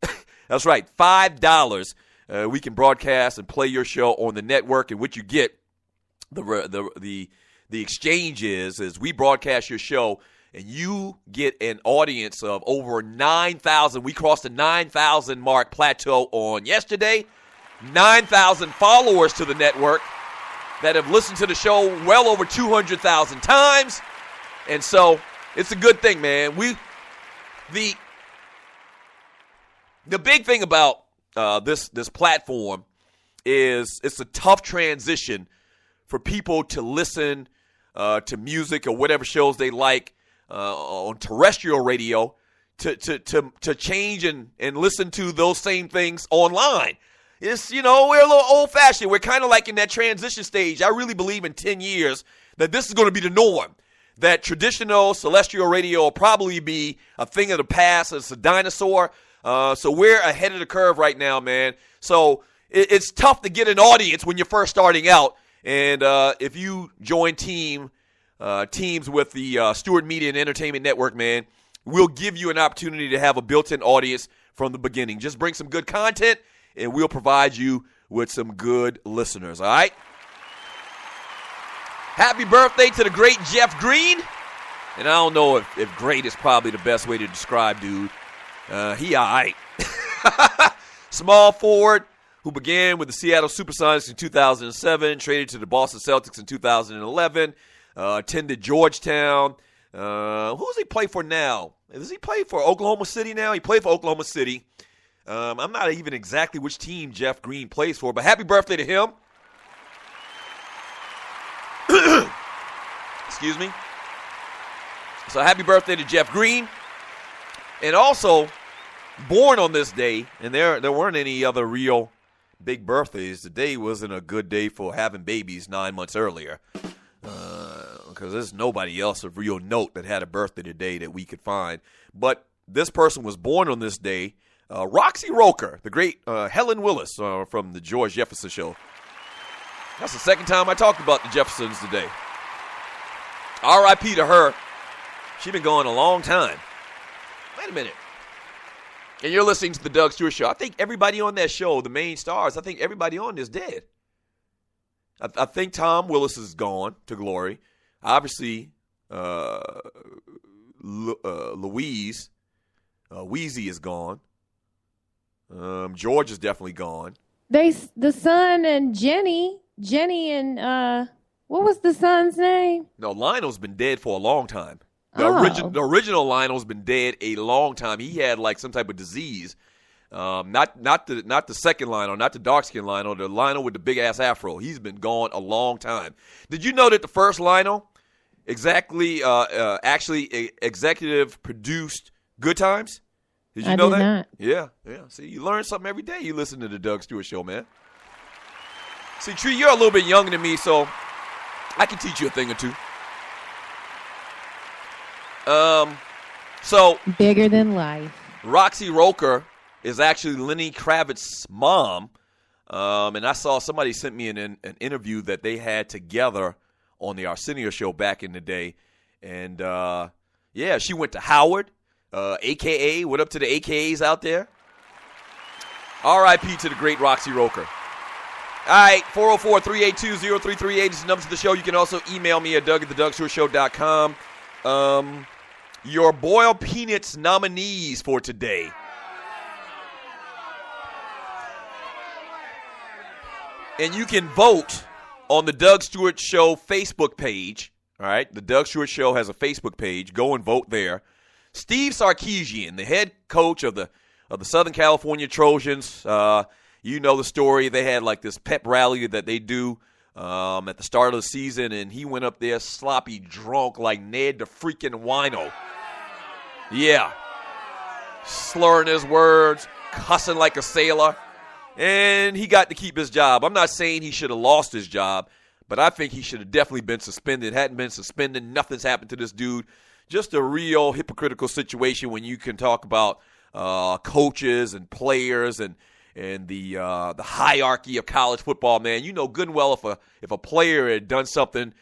That's right, $5. We can broadcast and play your show on the network, and what you get, the exchange is we broadcast your show, and you get an audience of over 9,000. We crossed the 9,000 mark plateau on yesterday. 9,000 followers to the network that have listened to the show well over 200,000 times. And so it's a good thing, man. The big thing about this platform is it's a tough transition for people to listen to music or whatever shows they like on terrestrial radio to change and listen to those same things online. It's, we're a little old-fashioned. We're kind of like in that transition stage. I really believe in 10 years that this is going to be the norm, that traditional celestial radio will probably be a thing of the past. It's a dinosaur. So we're ahead of the curve right now, man. So it's tough to get an audience when you're first starting out. And if you join teams with the Stewart Media and Entertainment Network, man, we'll give you an opportunity to have a built-in audience from the beginning. Just bring some good content, and we'll provide you with some good listeners, all right? Happy birthday to the great Jeff Green. And I don't know if great is probably the best way to describe dude. He all right. Small forward who began with the Seattle Supersonics in 2007, traded to the Boston Celtics in 2011, attended Georgetown. Who does he play for now? Does he play for Oklahoma City now? He played for Oklahoma City. I'm not even exactly which team Jeff Green plays for, but happy birthday to him. Excuse me. So happy birthday to Jeff Green. And also, born on this day, and there weren't any other real big birthdays. Today wasn't a good day for having babies 9 months earlier. Because there's nobody else of real note that had a birthday today that we could find. But this person was born on this day. Roxy Roker, the great Helen Willis from the George Jefferson Show. That's the second time I talked about the Jeffersons today. R.I.P. to her. She's been gone a long time. Wait a minute. And you're listening to the Doug Stewart Show. I think everybody on that show, the main stars, I think everybody on is dead. I think Tom Willis is gone to glory. Obviously, Louise, Wheezy is gone. George is definitely gone. The son and Jenny and what was the son's name? No, Lionel's been dead for a long time. The original Lionel's been dead a long time. He had like some type of disease. Not the second Lionel, not the dark-skinned Lionel, the Lionel with the big-ass afro. He's been gone a long time. Did you know that the first Lionel actually executive produced Good Times? Did you know that? Not. Yeah. See, you learn something every day you listen to the Doug Stewart Show, man. See, Tree, you're a little bit younger than me, so I can teach you a thing or two. So bigger than life. Roxy Roker is actually Lenny Kravitz's mom. And I saw somebody sent me an interview that they had together on the Arsenio show back in the day. And, she went to Howard, a.k.a. What up to the AKAs out there? R.I.P. to the great Roxy Roker. All right, 404-382-0338 is the number to the show. You can also email me at doug@thedougshow.com. Your Boiled Peanuts nominees for today. And you can vote on the Doug Stewart Show Facebook page. All right, the Doug Stewart Show has a Facebook page. Go and vote there. Steve Sarkisian, the head coach of the Southern California Trojans. You know the story. They had like this pep rally that they do at the start of the season, and he went up there sloppy drunk like Ned the freaking wino. Yeah. Slurring his words, cussing like a sailor, and he got to keep his job. I'm not saying he should have lost his job, but I think he should have definitely been suspended. Hadn't been suspended. Nothing's happened to this dude. Just a real hypocritical situation when you can talk about coaches and players and the hierarchy of college football, man. You know good and well if a player had done something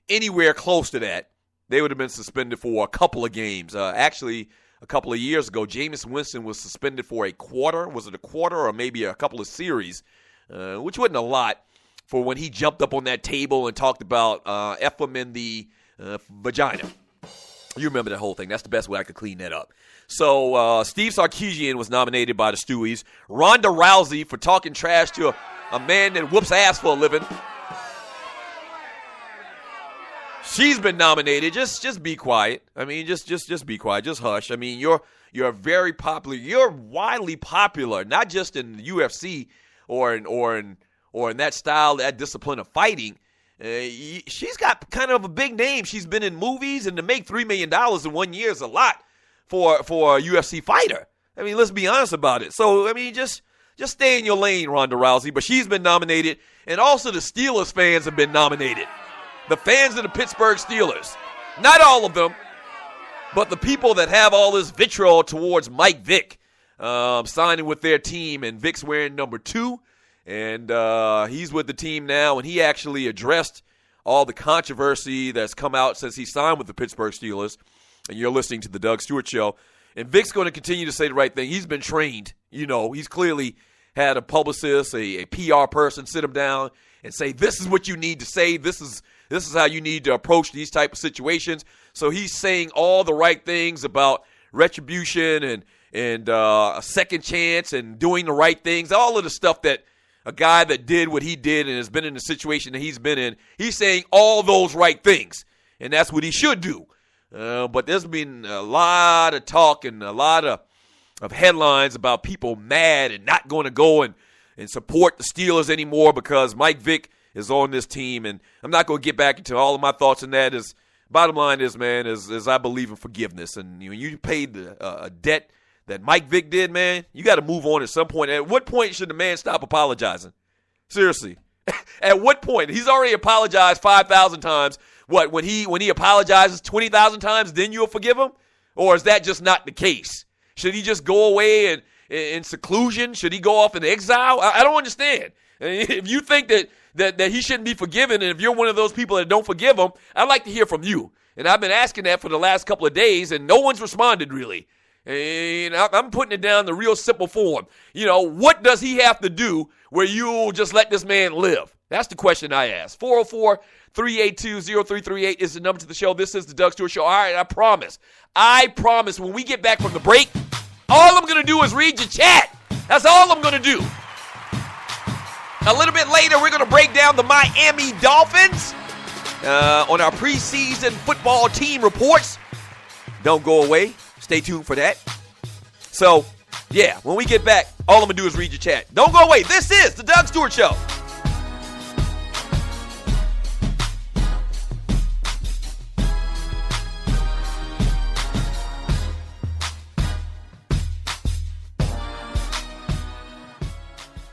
anywhere close to that, they would have been suspended for a couple of games. Actually, a couple of years ago, Jameis Winston was suspended for a quarter. Was it a quarter or maybe a couple of series, which wasn't a lot, for when he jumped up on that table and talked about F him in the vagina. You remember that whole thing. That's the best way I could clean that up. So Steve Sarkisian was nominated by the Stewies. Ronda Rousey for talking trash to a man that whoops ass for a living. She's been nominated. Just be quiet. I mean, just be quiet. Just hush. I mean, you're very popular. You're widely popular, not just in the UFC or in that style, that discipline of fighting. She's got kind of a big name. She's been in movies, and to make $3 million in 1 year is a lot for a UFC fighter. I mean, let's be honest about it. So, I mean, just stay in your lane, Ronda Rousey. But she's been nominated, and also the Steelers fans have been nominated. The fans of the Pittsburgh Steelers. Not all of them, but the people that have all this vitriol towards Mike Vick signing with their team, and Vick's wearing number 2. And he's with the team now, and he actually addressed all the controversy that's come out since he signed with the Pittsburgh Steelers. And you're listening to the Doug Stewart Show. And Vic's going to continue to say the right thing. He's been trained. You know, he's clearly had a publicist, a PR person sit him down and say, this is what you need to say. This is how you need to approach these type of situations. So he's saying all the right things about retribution and a second chance and doing the right things, all of the stuff that a guy that did what he did and has been in the situation that he's been in, he's saying all those right things, and that's what he should do. But there's been a lot of talk and a lot of headlines about people mad and not going to go and support the Steelers anymore because Mike Vick is on this team. And I'm not going to get back into all of my thoughts on that. Bottom line is, man, is I believe in forgiveness. And when you paid a debt that Mike Vick did, man, you got to move on at some point. At what point should the man stop apologizing? Seriously. At what point? He's already apologized 5,000 times. What, when he apologizes 20,000 times, then you'll forgive him? Or is that just not the case? Should he just go away in seclusion? Should he go off in exile? I don't understand. If you think that he shouldn't be forgiven, and if you're one of those people that don't forgive him, I'd like to hear from you. And I've been asking that for the last couple of days, and no one's responded really. And I'm putting it down the real simple form. You know, what does he have to do where you'll just let this man live? That's the question I ask. 404-382-0338 is the number to the show. This is the Doug Stewart Show. All right, I promise when we get back from the break, all I'm going to do is read your chat. That's all I'm going to do. A little bit later, we're going to break down the Miami Dolphins on our preseason football team reports. Don't go away. Stay tuned for that. So, yeah, when we get back, all I'm going to do is read your chat. Don't go away. This is the Doug Stewart Show.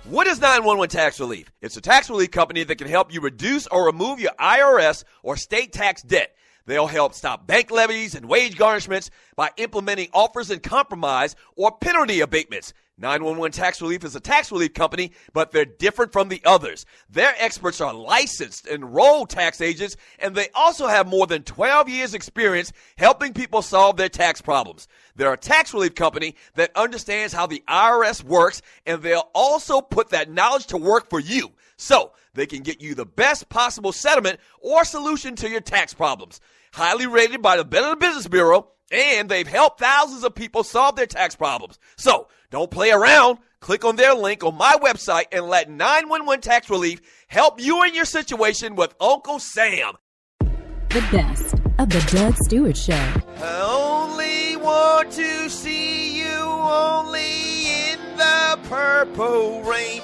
What is 911 Tax Relief? It's a tax relief company that can help you reduce or remove your IRS or state tax debt. They'll help stop bank levies and wage garnishments by implementing offers and compromise or penalty abatements. 911 Tax Relief is a tax relief company, but they're different from the others. Their experts are licensed, enrolled tax agents, and they also have more than 12 years experience helping people solve their tax problems. They're a tax relief company that understands how the IRS works, and they'll also put that knowledge to work for you, so they can get you the best possible settlement or solution to your tax problems. Highly rated by the Better Business Bureau, and they've helped thousands of people solve their tax problems. So, don't play around. Click on their link on my website and let 911 Tax Relief help you in your situation with Uncle Sam. The best of the Doug Stewart Show. I only want to see you only in the purple rain.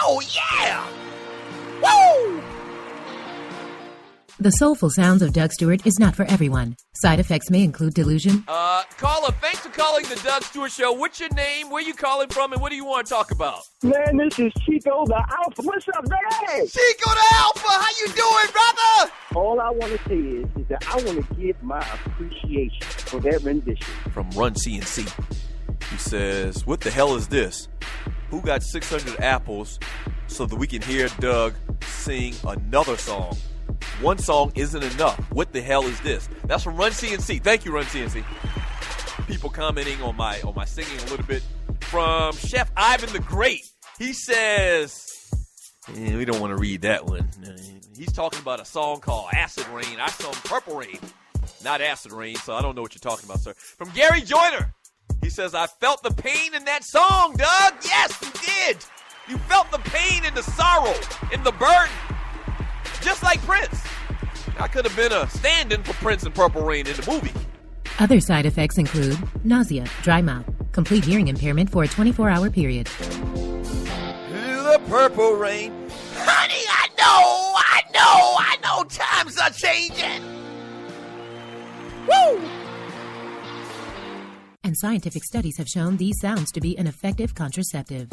Ow! Yeah! Woo! The soulful sounds of Doug Stewart is not for everyone. Side effects may include delusion. Caller, thanks for calling the Doug Stewart Show. What's your name? Where you calling from? And what do you want to talk about? Man, this is Chico the Alpha. What's up, man? Chico the Alpha, how you doing, brother? All I want to say is that I want to give my appreciation for that rendition. From Run CNC. He says, what the hell is this? Who got 600 apples so that we can hear Doug sing another song? One song isn't enough. What the hell is this? That's from Run CNC. Thank you, Run CNC. People commenting on my singing a little bit. From Chef Ivan the Great. He says, we don't want to read that one. He's talking about a song called Acid Rain. I saw Purple Rain, not Acid Rain, so I don't know what you're talking about, sir. From Gary Joyner. He says, I felt the pain in that song, Doug. Yes, you did. You felt the pain and the sorrow and the burden. Just like Prince. I could have been a stand-in for Prince and Purple Rain in the movie. Other side effects include nausea, dry mouth, complete hearing impairment for a 24-hour period. The Purple Rain. Honey, I know times are changing. Woo! And scientific studies have shown these sounds to be an effective contraceptive.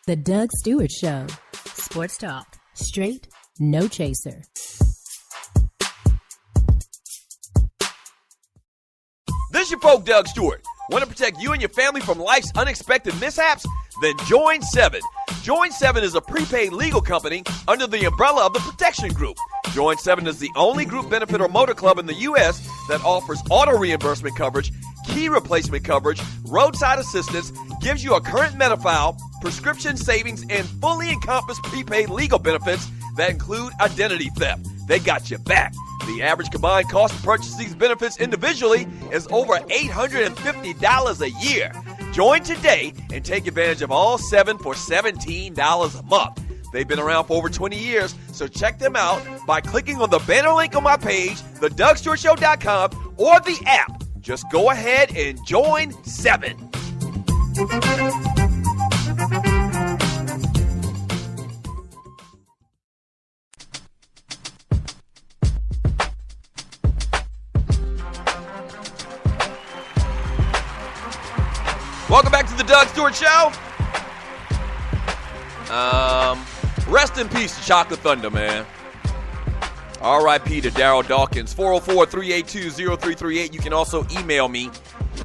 The Doug Stewart Show. Sports talk. Straight, no chaser. This is your folk, Doug Stewart. Want to protect you and your family from life's unexpected mishaps? Then join 7. Join 7 is a prepaid legal company under the umbrella of the Protection Group. Join 7 is the only group benefit or motor club in the U.S. that offers auto reimbursement coverage, key replacement coverage, roadside assistance, gives you a current Medi-File, prescription savings, and fully encompassed prepaid legal benefits that include identity theft. They got your back. The average combined cost to purchase these benefits individually is over $850 a year. Join today and take advantage of all 7 for $17 a month. They've been around for over 20 years, so check them out by clicking on the banner link on my page, thedougstewartshow.com, or the app. Just go ahead and join 7. Welcome back to the Doug Stewart Show. Rest in peace to Chocolate Thunder, man. R.I.P. to Daryl Dawkins. 404-382-0338. You can also email me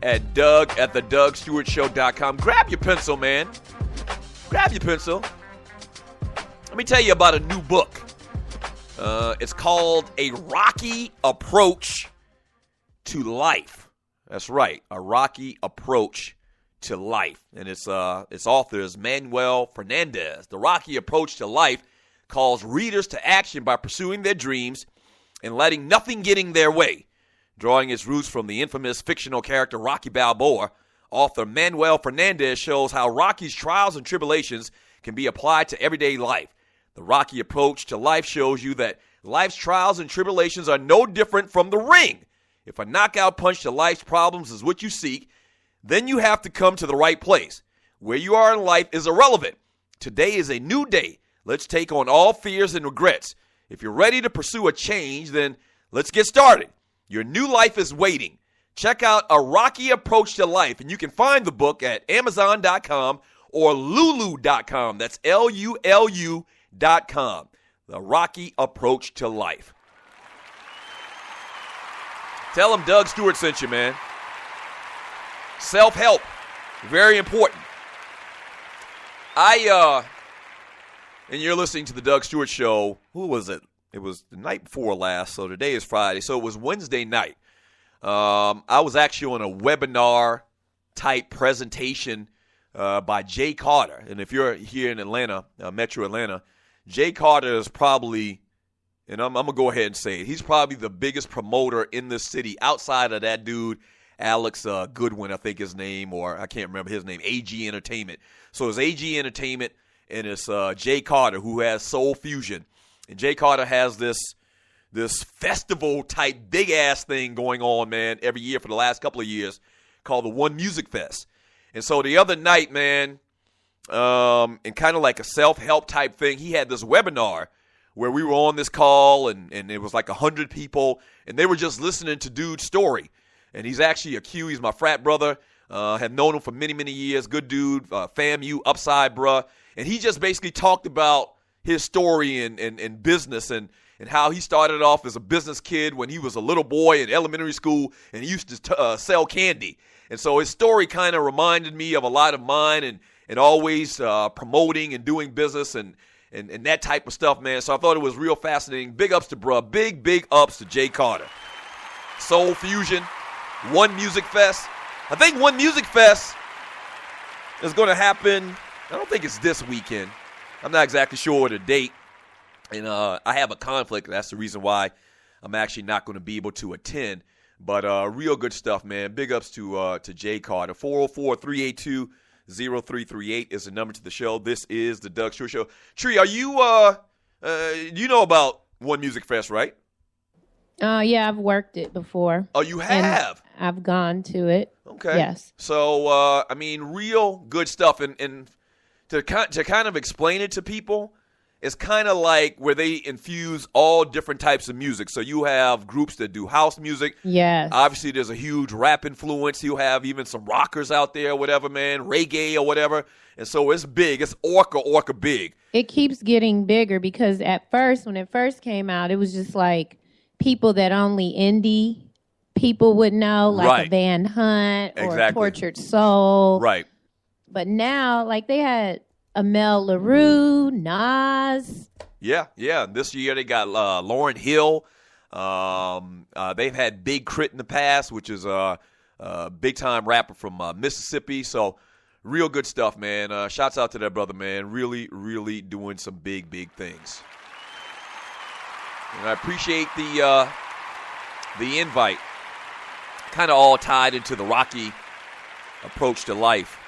at doug@thedougstewartshow.com. Grab your pencil, man. Grab your pencil. Let me tell you about a new book. It's called A Rocky Approach to Life. That's right, A Rocky Approach to Life. And its author is Manuel Fernandez. The Rocky Approach to Life calls readers to action by pursuing their dreams and letting nothing get in their way. Drawing its roots from the infamous fictional character Rocky Balboa, author Manuel Fernandez shows how Rocky's trials and tribulations can be applied to everyday life. The Rocky Approach to Life shows you that life's trials and tribulations are no different from the ring. If a knockout punch to life's problems is what you seek, then you have to come to the right place. Where you are in life is irrelevant. Today is a new day. Let's take on all fears and regrets. If you're ready to pursue a change, then let's get started. Your new life is waiting. Check out A Rocky Approach to Life, and you can find the book at Amazon.com or Lulu.com. That's Lulu.com. The Rocky Approach to Life. Tell them Doug Stewart sent you, man. Self-help, very important. And you're listening to the Doug Stewart Show. Who was it? It was the night before last, so today is Friday. So it was Wednesday night. I was actually on a webinar-type presentation by Jay Carter. And if you're here in Atlanta, Metro Atlanta, Jay Carter is probably, and I'm going to go ahead and say it, he's probably the biggest promoter in this city outside of that dude, Alex Goodwin, I think his name, or I can't remember his name, AG Entertainment. So it's AG Entertainment, and it's Jay Carter, who has Soul Fusion. And Jay Carter has this festival-type big-ass thing going on, man, every year for the last couple of years called the One Music Fest. And so the other night, man, and kind of like a self-help type thing, he had this webinar where we were on this call, and it was like 100 people, and they were just listening to dude's story. And he's actually a Q. He's my frat brother. Have known him for many, many years. Good dude. FAMU, upside, bruh. And he just basically talked about his story in business and how he started off as a business kid when he was a little boy in elementary school, and he used to sell candy. And so his story kind of reminded me of a lot of mine and always promoting and doing business and that type of stuff, man. So I thought it was real fascinating. Big ups to bruh. Big ups to Jay Carter. Soul Fusion. One Music Fest. I think One Music Fest is going to happen. I don't think it's this weekend. I'm not exactly sure of the date. And I have a conflict. That's the reason why I'm actually not going to be able to attend. But real good stuff, man. Big ups to Jay Carter. 404-382-0338 is the number to the show. This is the Doug Stewart Show. Tree, are you you know about One Music Fest, right? Yeah, I've worked it before. Oh, you have? And I've gone to it. Okay. Yes. So, I mean, real good stuff. And to kind of explain it to people, it's kind of like where they infuse all different types of music. So you have groups that do house music. Yes. Obviously, there's a huge rap influence. You have even some rockers out there, whatever, man, reggae or whatever. And so it's big. It's orca big. It keeps getting bigger because at first, when it first came out, it was just like people that only indie people would know, like a Van Hunt or Tortured Soul. Right. But now, like they had Amel LaRue, Nas. Yeah. This year they got Lauryn Hill. They've had Big Crit in the past, which is a big-time rapper from Mississippi. So real good stuff, man. Shouts out to that brother, man. Really, really doing some big things. And I appreciate the invite. Kind of all tied into the Rocky approach to life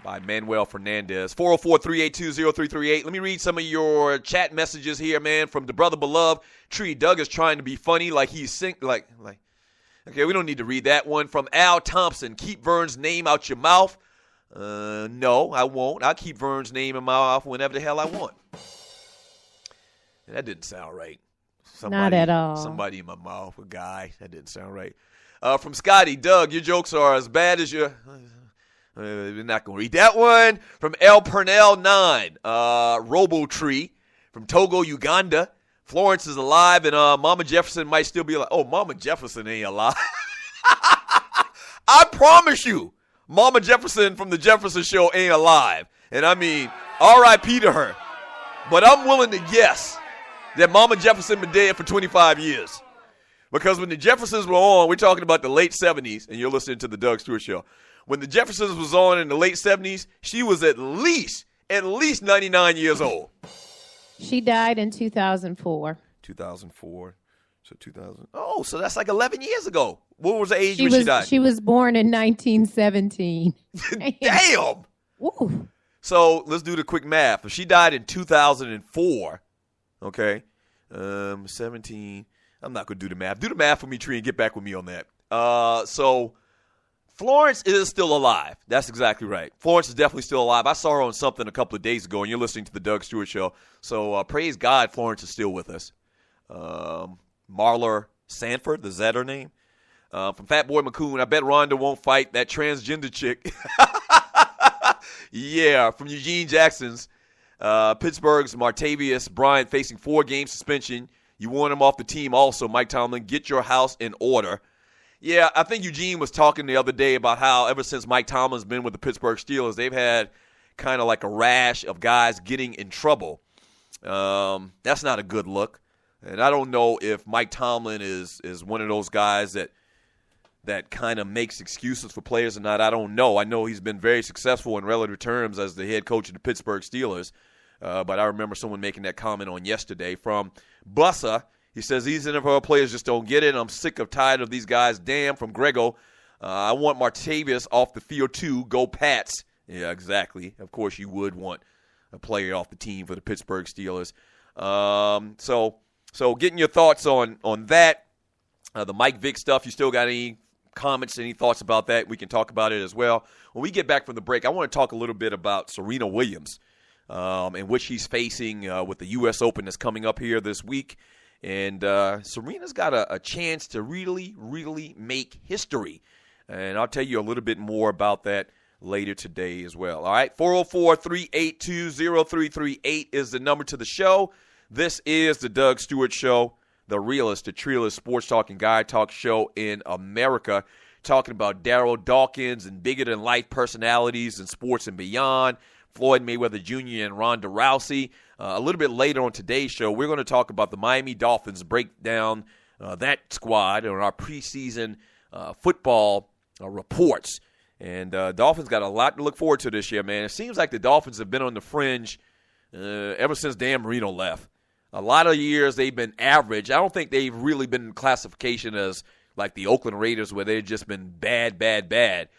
by Manuel Fernandez. 404-382-0338. Let me read some of your chat messages here, man, from the brother beloved. Tree, Doug is trying to be funny like he's like. Okay, we don't need to read that one. From Al Thompson, keep Vern's name out your mouth. No, I won't. I'll keep Vern's name in my mouth whenever the hell I want. That didn't sound right. Not at all. Somebody in my mouth, a guy. That didn't sound right. From Scotty, Doug, your jokes are as bad as your... we're not going to read that one. From El Pernell 9, Robotree. From Togo, Uganda, Florence is alive, and Mama Jefferson might still be alive. Oh, Mama Jefferson ain't alive. I promise you, Mama Jefferson from the Jefferson Show ain't alive. And I mean, R.I.P. to her. But I'm willing to guess that Mama Jefferson been dead for 25 years. Because when the Jeffersons were on, we're talking about the late 70s, and you're listening to the Doug Stewart Show. When the Jeffersons was on in the late 70s, she was at least 99 years old. She died in 2004. 2004. So 2000. Oh, so that's like 11 years ago. What was the age when she died? She was born in 1917. Damn. Woo. So let's do the quick math. If she died in 2004, okay, 17. I'm not going to do the math. Do the math for me, Tree, and get back with me on that. So Florence is still alive. That's exactly right. Florence is definitely still alive. I saw her on something a couple of days ago, and you're listening to the Doug Stewart Show. So praise God, Florence is still with us. Marla Sanford, is that her name? From Fat Boy McCoon, I bet Rhonda won't fight that transgender chick. Yeah, from Eugene Jackson's. Pittsburgh's Martavius Bryant facing 4-game suspension. You want him off the team also, Mike Tomlin. Get your house in order. Yeah, I think Eugene was talking the other day about how ever since Mike Tomlin's been with the Pittsburgh Steelers, they've had kind of like a rash of guys getting in trouble. That's not a good look. And I don't know if Mike Tomlin is one of those guys that kind of makes excuses for players or not. I don't know. I know he's been very successful in relative terms as the head coach of the Pittsburgh Steelers. But I remember someone making that comment on yesterday from Bussa. He says these NFL players just don't get it. I'm sick of tired of these guys. Damn, from Grego. I want Martavius off the field too. Go Pats. Yeah, exactly. Of course you would want a player off the team for the Pittsburgh Steelers. So getting your thoughts on that. The Mike Vick stuff, you still got any comments, any thoughts about that? We can talk about it as well. When we get back from the break, I want to talk a little bit about Serena Williams and what she's facing with the U.S. Open that's coming up here this week. And Serena's got a chance to really, really make history. And I'll tell you a little bit more about that later today as well. All right, 404-382-0338 is the number to the show. This is the Doug Stewart Show, the realest, the trillest sports talk and guy talk show in America, talking about Darryl Dawkins and bigger-than-life personalities in sports and beyond, Floyd Mayweather Jr. and Ronda Rousey. A little bit later on today's show, we're going to talk about the Miami Dolphins, break down that squad on our preseason football reports. And Dolphins got a lot to look forward to this year, man. It seems like the Dolphins have been on the fringe ever since Dan Marino left. A lot of years they've been average. I don't think they've really been in classification as like the Oakland Raiders where they've just been bad. It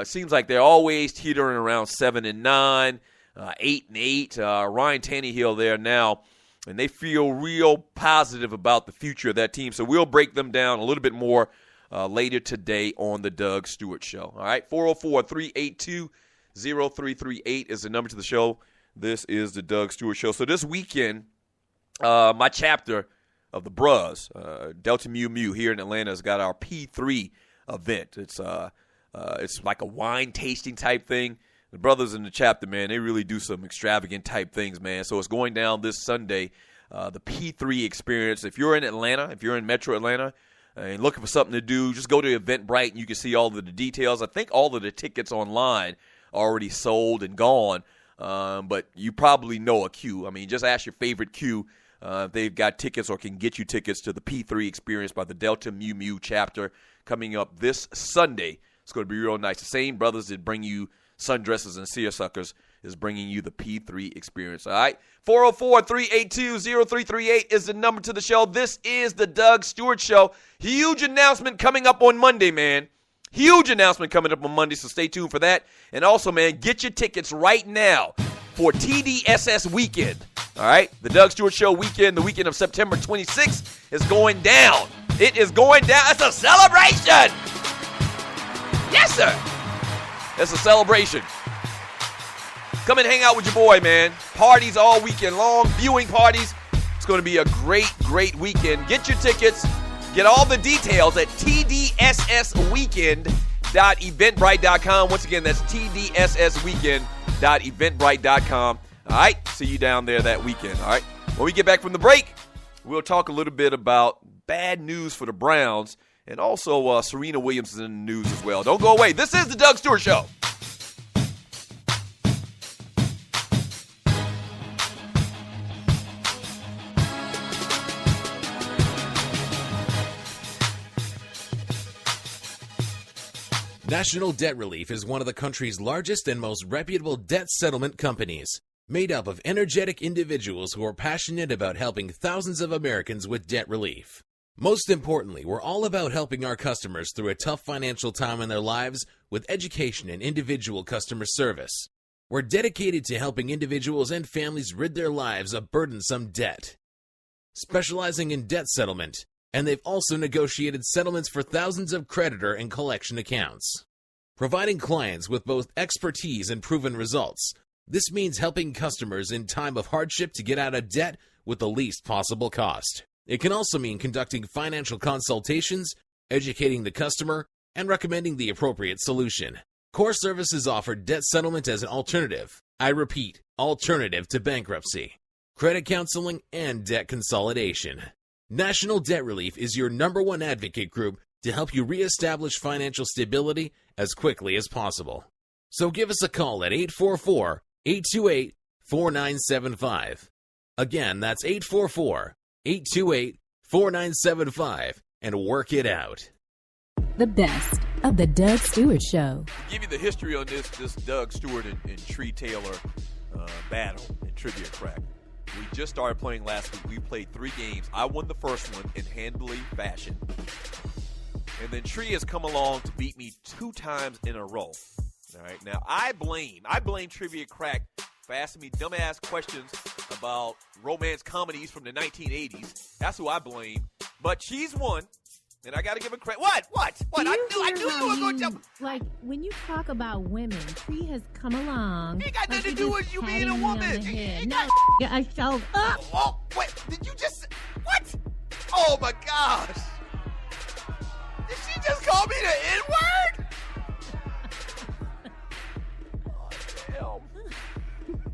seems like they're always teetering around 7-9, 8-8. Ryan Tannehill there now, and they feel real positive about the future of that team. So we'll break them down a little bit more later today on the Doug Stewart Show. All right, 404-382-0338 is the number to the show. This is the Doug Stewart Show. So this weekend, my chapter of the Bros, Delta Mu Mu here in Atlanta, has got our P3 event. It's like a wine tasting type thing. The brothers in the chapter, man, they really do some extravagant type things, man. So it's going down this Sunday, the P3 experience. If you're in Atlanta, if you're in Metro Atlanta, and looking for something to do, just go to Eventbrite and you can see all of the details. I think all of the tickets online are already sold and gone, but you probably know a queue. I mean, just ask your favorite queue if they've got tickets or can get you tickets to the P3 experience by the Delta Mu Mu chapter coming up this Sunday. It's going to be real nice. The same brothers that bring you sundresses and seersuckers is bringing you the P3 experience. All right, 404-382-0338 is the number to the show. This is the Doug Stewart Show. Huge announcement coming up on Monday, man. Huge announcement coming up on Monday, so stay tuned for that. And also, man, get your tickets right now for TDSS Weekend. All right, the Doug Stewart Show weekend, the weekend of September 26th is going down. It is going down. It's a celebration. Yes, sir. It's a celebration. Come and hang out with your boy, man. Parties all weekend long, viewing parties. It's going to be a great, great weekend. Get your tickets. Get all the details at tdssweekend.eventbrite.com. Once again, that's tdssweekend.eventbrite.com. All right, see you down there that weekend, all right? When we get back from the break, we'll talk a little bit about bad news for the Browns, and also Serena Williams is in the news as well. Don't go away. This is the Doug Stewart Show. National Debt Relief is one of the country's largest and most reputable debt settlement companies, made up of energetic individuals who are passionate about helping thousands of Americans with debt relief. Most importantly, we're all about helping our customers through a tough financial time in their lives with education and individual customer service. We're dedicated to helping individuals and families rid their lives of burdensome debt. Specializing in debt settlement, and they've also negotiated settlements for thousands of creditor and collection accounts. Providing clients with both expertise and proven results, this means helping customers in time of hardship to get out of debt with the least possible cost. It can also mean conducting financial consultations, educating the customer, and recommending the appropriate solution. Core Services offer debt settlement as an alternative. I repeat, alternative to bankruptcy, credit counseling, and debt consolidation. National Debt Relief is your #1 advocate group to help you reestablish financial stability as quickly as possible. So give us a call at 844-828-4975. Again, that's 844-828-4975, and work it out. The best of the Doug Stewart Show. To give you the history on this Doug Stewart and Tree Taylor battle in Trivia Crack. We just started playing last week. We played 3 games. I won the first one in handily fashion. And then Tree has come along to beat me 2 times in a row. All right, now I blame Trivia Crack for asking me dumbass questions about romance comedies from the 1980s. That's who I blame. But she's won, and I got to give her credit. What? I knew you were going to. Like, when you talk about women, Tree has come along. It got nothing to do with you being a woman. No, I showed up. Oh, wait, did you just, what? Oh, my gosh. Did she just call me the N-word? Oh, damn.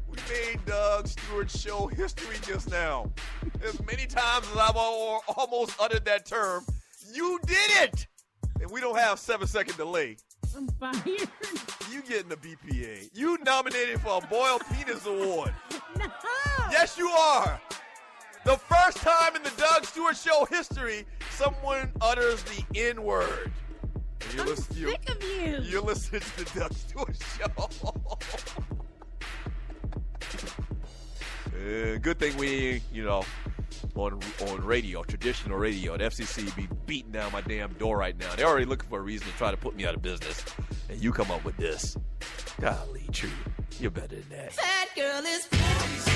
We made Doug Stewart Show history just now. As many times as I've almost uttered that term, you did it. And we don't have 7-second delay. I'm fired. You getting the BPA. You nominated for a Boiled Penis Award. No. Yes, you are. The first time in the Doug Stewart Show history, someone utters the N-word. I'm sick of you. You're listening to the Doug Stewart Show. Good thing we, on radio, traditional radio, at FCC be beating down my damn door right now. They're already looking for a reason to try to put me out of business. And you come up with this. Golly, Tree, you're better than that. That girl is poison.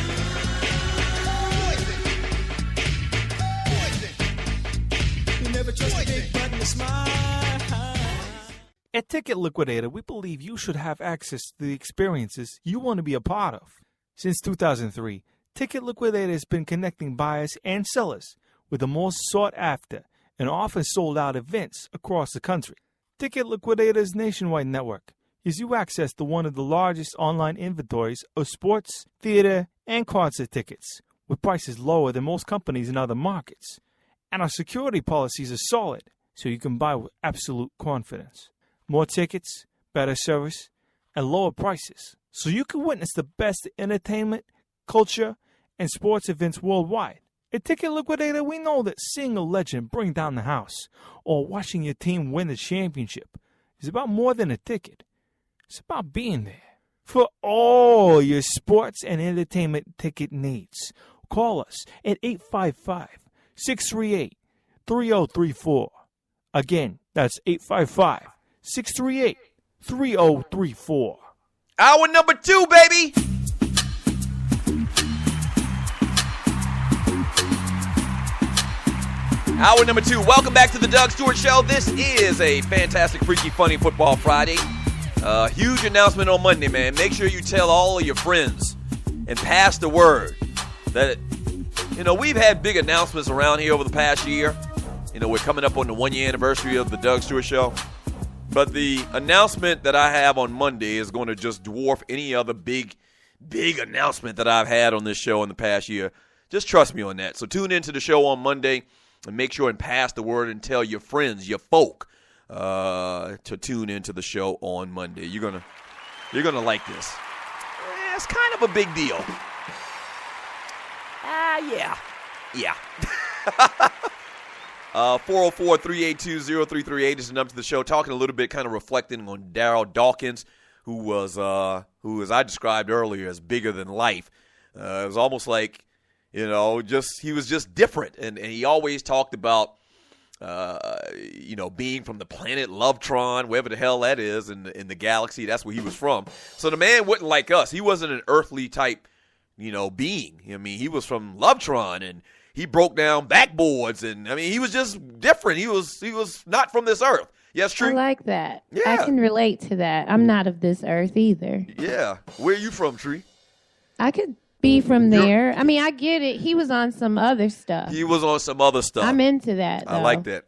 You never trust a big button to smile. At Ticket Liquidator, we believe you should have access to the experiences you want to be a part of. Since 2003, Ticket Liquidator has been connecting buyers and sellers with the most sought-after and often sold-out events across the country. Ticket Liquidator's nationwide network gives you access to one of the largest online inventories of sports, theater, and concert tickets, with prices lower than most companies in other markets. And our security policies are solid, so you can buy with absolute confidence. More tickets, better service, and lower prices, so you can witness the best entertainment, culture, and sports events worldwide. At Ticket Liquidator, we know that seeing a legend bring down the house or watching your team win the championship is about more than a ticket. It's about being there. For all your sports and entertainment ticket needs, call us at 855-638-3034. Again, that's 855-638-3034. Hour number 2, baby. Hour number 2. Welcome back to the Doug Stewart Show. This is a fantastic, freaky, funny Football Friday. Huge announcement on Monday, man. Make sure you tell all of your friends and pass the word that, we've had big announcements around here over the past year. We're coming up on the 1-year anniversary of the Doug Stewart Show. But the announcement that I have on Monday is going to just dwarf any other big announcement that I've had on this show in the past year. Just trust me on that. So tune into the show on Monday and make sure and pass the word and tell your friends, your folk, to tune into the show on Monday. You're gonna like this. It's kind of a big deal. Yeah. 404-382-0338 is the number to the show. Talking a little bit, kind of reflecting on Darryl Dawkins, who, as I described earlier, is bigger than life. It was almost like, he was just different. And he always talked about, being from the planet Lovetron, wherever the hell that is in the galaxy. That's where he was from. So the man wasn't like us. He wasn't an earthly type, being. I mean, he was from Lovetron, and he broke down backboards, and he was just different. He was not from this earth. Yes, true. I like that. Yeah. I can relate to that. I'm not of this earth either. Yeah. Where are you from, Tree? I could be from there. I get it. He was on some other stuff. He was on some other stuff. I'm into that, though. I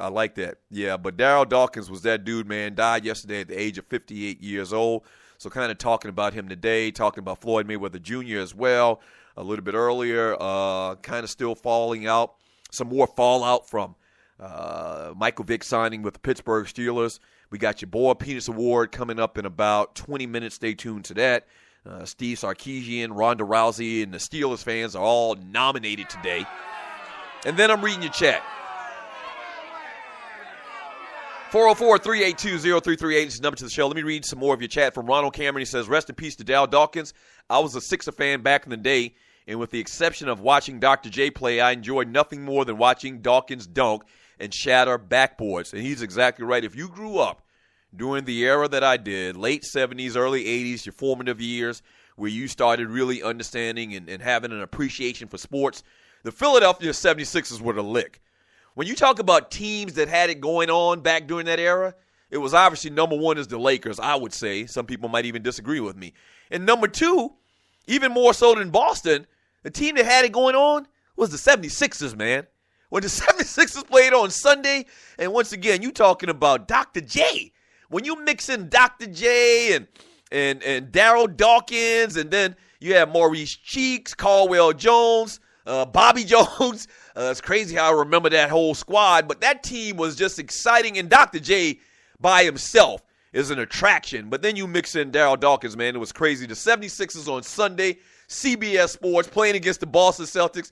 like that. Yeah, but Darryl Dawkins was that dude, man. Died yesterday at the age of 58 years old. So kind of talking about him today, talking about Floyd Mayweather Jr. as well. A little bit earlier, kind of still falling out. Some more fallout from Michael Vick signing with the Pittsburgh Steelers. We got your Boy Penis Award coming up in about 20 minutes. Stay tuned to that. Steve Sarkisian, Ronda Rousey, and the Steelers fans are all nominated today. And then I'm reading your chat. 404-382-0338 is the number to the show. Let me read some more of your chat from Ronald Cameron. He says, rest in peace to Dow Dawkins. I was a Sixer fan back in the day, and with the exception of watching Dr. J play, I enjoyed nothing more than watching Dawkins dunk and shatter backboards. And he's exactly right. If you grew up during the era that I did, late 70s, early 80s, your formative years, where you started really understanding and having an appreciation for sports, the Philadelphia 76ers were the lick. When you talk about teams that had it going on back during that era, it was obviously number one is the Lakers, I would say. Some people might even disagree with me. And number two, even more so than Boston, the team that had it going on was the 76ers, man. When the 76ers played on Sunday, and once again, you talking about Dr. J. When you mix in Dr. J and Daryl Dawkins, and then you have Maurice Cheeks, Caldwell Jones, Bobby Jones. It's crazy how I remember that whole squad, but that team was just exciting, and Dr. J by himself is an attraction. But then you mix in Daryl Dawkins, man. It was crazy. The 76ers on Sunday, CBS Sports, playing against the Boston Celtics.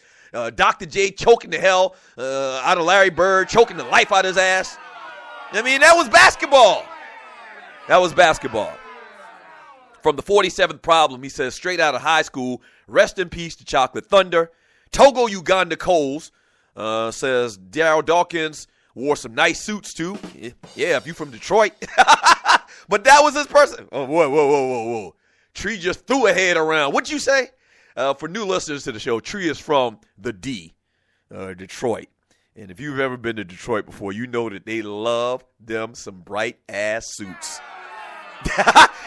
Dr. J choking the hell out of Larry Bird, choking the life out of his ass. I mean, that was basketball. That was basketball. From the 47th Problem, he says, straight out of high school, rest in peace to Chocolate Thunder. Togo Uganda Coles says, Daryl Dawkins wore some nice suits, too. Yeah, if you from Detroit. But that was his person. Oh, whoa. Tree just threw a head around. What'd you say? For new listeners to the show, Tree is from the D, Detroit. And if you've ever been to Detroit before, you know that they love them some bright-ass suits.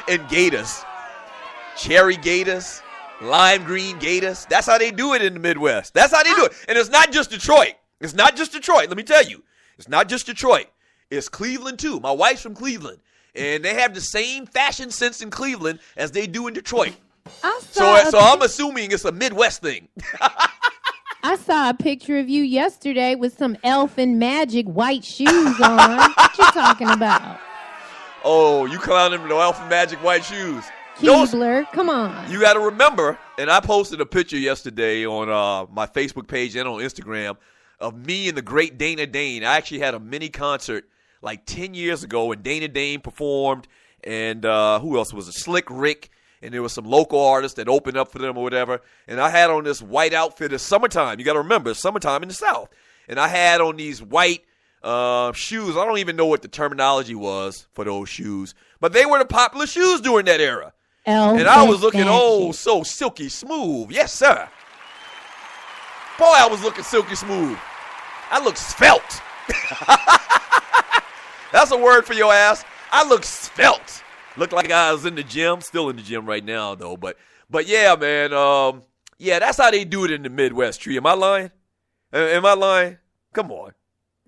And gators. Cherry gators. Lime green gators. That's how they do it in the Midwest. That's how they do it. And it's not just Detroit. It's not just Detroit. Let me tell you. It's not just Detroit. It's Cleveland, too. My wife's from Cleveland. And they have the same fashion sense in Cleveland as they do in Detroit. So I'm assuming it's a Midwest thing. I saw a picture of you yesterday with some Elfin Magic white shoes on. What you talking about? Oh, you clowning the Elfin Magic white shoes. Keebler, come on. You got to remember, and I posted a picture yesterday on my Facebook page and on Instagram of me and the great Dana Dane. I actually had a mini concert like 10 years ago, and Dana Dane performed, and who else was it? Slick Rick, and there was some local artists that opened up for them or whatever, and I had on this white outfit. It's summertime. You got to remember, it's summertime in the South, and I had on these white shoes. I don't even know what the terminology was for those shoes, but they were the popular shoes during that era. And I was looking, so silky smooth. Yes, sir. Boy, I was looking silky smooth. I look svelte. That's a word for your ass. I look svelte. Looked like I was in the gym. Still in the gym right now, though. But yeah, man. Yeah, that's how they do it in the Midwest, Tree. Am I lying? Am I lying? Come on.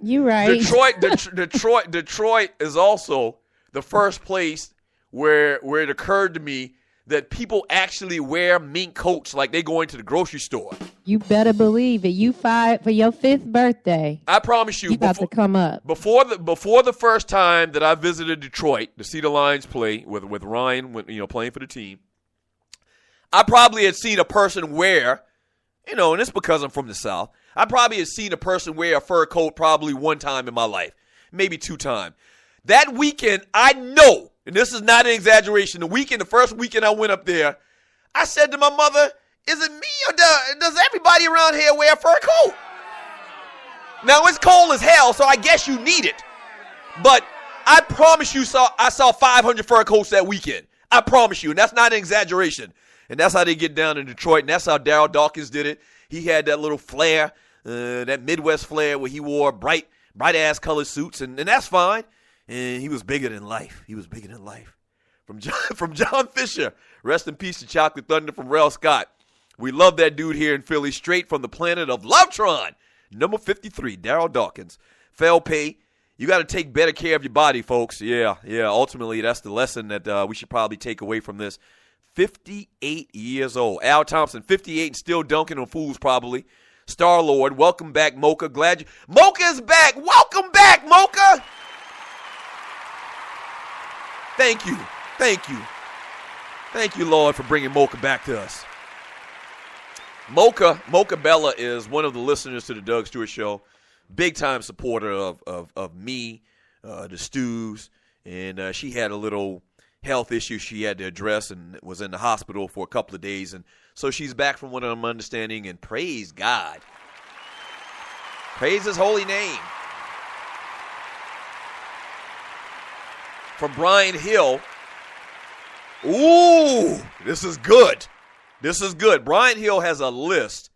You right. Detroit is also the first place where it occurred to me that people actually wear mink coats like they go into the grocery store. You better believe it. You 5 for your 5th birthday. I promise you. You about to come up. Before the first time that I visited Detroit to see the Lions play with Ryan, playing for the team, I probably had seen a person wear, and it's because I'm from the South, I probably had seen a person wear a fur coat probably one time in my life, maybe 2 times. That weekend, I know, and this is not an exaggeration, the first weekend I went up there, I said to my mother, is it me or does everybody around here wear a fur coat? Now, it's cold as hell, so I guess you need it. But I promise you, I saw 500 fur coats that weekend. I promise you, and that's not an exaggeration. And that's how they get down in Detroit, and that's how Daryl Dawkins did it. He had that little flair, that Midwest flair where he wore bright-ass colored suits, and that's fine. And he was bigger than life. He was bigger than life. From John Fisher, rest in peace to Chocolate Thunder from Rel Scott. We love that dude here in Philly, straight from the planet of Lovetron. Number 53, Daryl Dawkins. Fail pay. You got to take better care of your body, folks. Yeah. Ultimately, that's the lesson that we should probably take away from this. 58 years old. Al Thompson, 58 and still dunking on fools probably. Star-Lord. Welcome back, Mocha. Mocha is back. Welcome back, Mocha. Thank you. Thank you. Thank you, Lord, for bringing Mocha back to us. Mocha Bella is one of the listeners to the Doug Stewart Show. Big-time supporter of me, the Stews, and she had a little health issue she had to address and was in the hospital for a couple of days, and so she's back from what I'm understanding, and praise God. Praise his holy name. From Brian Hill. Ooh, this is good. This is good. Brian Hill has a list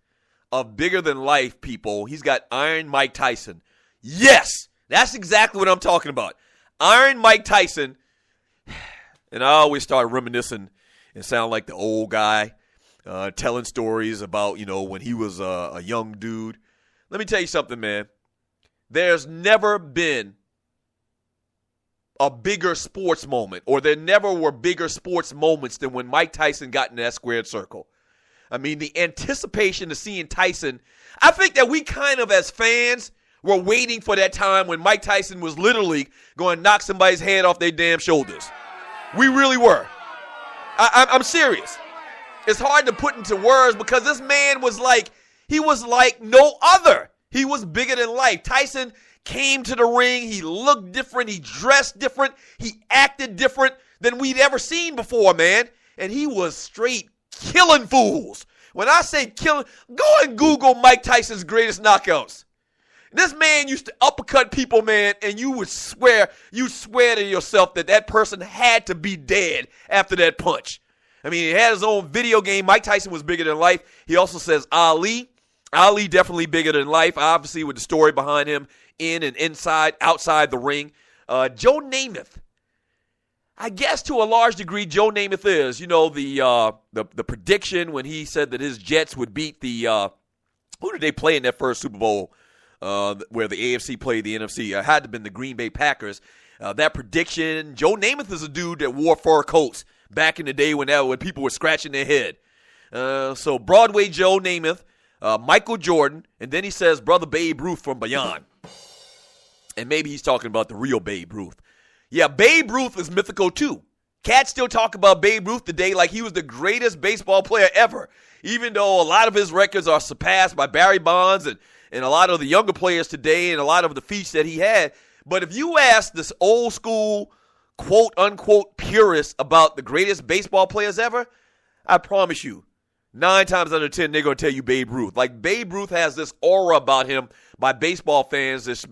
of bigger-than-life people. He's got Iron Mike Tyson. Yes, that's exactly what I'm talking about. Iron Mike Tyson. And I always start reminiscing and sound like the old guy, telling stories about, when he was a young dude. Let me tell you something, man. There's never been a bigger sports moment, or there never were bigger sports moments than when Mike Tyson got in that squared circle. I mean, the anticipation of seeing Tyson, I think that we kind of, as fans, were waiting for that time when Mike Tyson was literally going to knock somebody's head off their damn shoulders. We really were. I'm serious. It's hard to put into words because this man was like no other. He was bigger than life. Tyson came to the ring. He looked different. He dressed different. He acted different than we'd ever seen before, man. And he was straight killing fools. When I say killing, go and Google Mike Tyson's greatest knockouts. This man used to uppercut people, man, and you would swear to yourself that person had to be dead after that punch. I mean, he had his own video game. Mike Tyson was bigger than life. He also says Ali definitely bigger than life, obviously with the story behind him in and outside the ring. Joe Namath. I guess to a large degree, Joe Namath is, the prediction when he said that his Jets would beat who did they play in that first Super Bowl where the AFC played the NFC? It had to have been the Green Bay Packers. That prediction, Joe Namath is a dude that wore fur coats back in the day when people were scratching their head. So Broadway Joe Namath, Michael Jordan, and then he says Brother Babe Ruth from beyond. And maybe he's talking about the real Babe Ruth. Yeah, Babe Ruth is mythical too. Cats still talk about Babe Ruth today like he was the greatest baseball player ever, even though a lot of his records are surpassed by Barry Bonds and a lot of the younger players today and a lot of the feats that he had. But if you ask this old school, quote-unquote purist about the greatest baseball players ever, I promise you, 9 times out of 10, they're going to tell you Babe Ruth. Like, Babe Ruth has this aura about him by baseball fans that's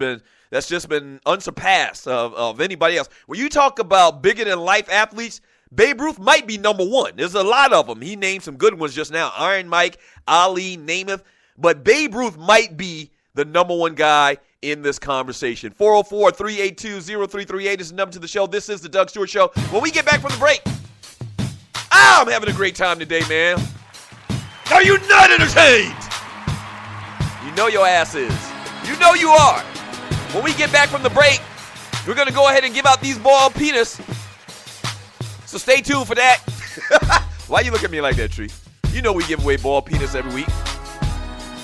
just been unsurpassed of anybody else. When you talk about bigger-than-life athletes, Babe Ruth might be number one. There's a lot of them. He named some good ones just now. Iron Mike, Ali, Namath. But Babe Ruth might be the number one guy in this conversation. 404-382-0338 is the number to the show. This is the Doug Stewart Show. When we get back from the break, I'm having a great time today, man. Are you not entertained? You know your ass is. You know you are. When we get back from the break, we're going to go ahead and give out these ball penis. So stay tuned for that. Why you look at me like that, Tree? You know we give away ball penis every week.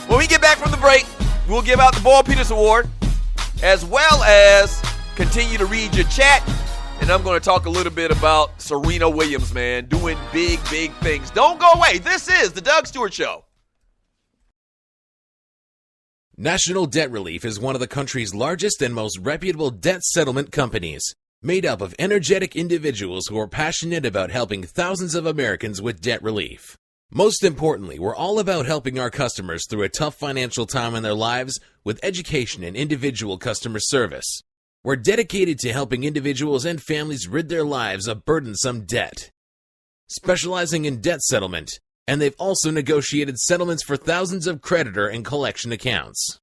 When we get back from the break, we'll give out the Ball Penis Award, as well as continue to read your chat. And I'm going to talk a little bit about Serena Williams, man, doing big, big things. Don't go away. This is the Doug Stewart Show. National Debt Relief is one of the country's largest and most reputable debt settlement companies, made up of energetic individuals who are passionate about helping thousands of Americans with debt relief. Most importantly, we're all about helping our customers through a tough financial time in their lives with education and individual customer service. We're dedicated to helping individuals and families rid their lives of burdensome debt. Specializing in debt settlement, and they've also negotiated settlements for thousands of creditor and collection accounts.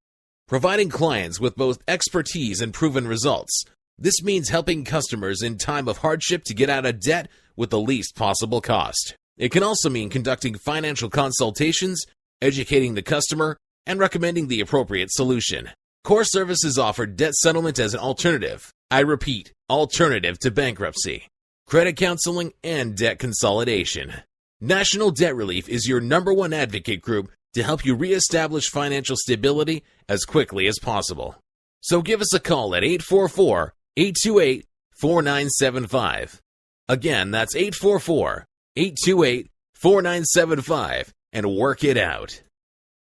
Providing clients with both expertise and proven results, this means helping customers in time of hardship to get out of debt with the least possible cost. It can also mean conducting financial consultations, educating the customer, and recommending the appropriate solution. Core services offer debt settlement as an alternative. I repeat, alternative to bankruptcy, credit counseling, and debt consolidation. National Debt Relief is your #1 advocate group to help you reestablish financial stability as quickly as possible. So give us a call at 844-828-4975. Again, that's 844-828-4975, and work it out.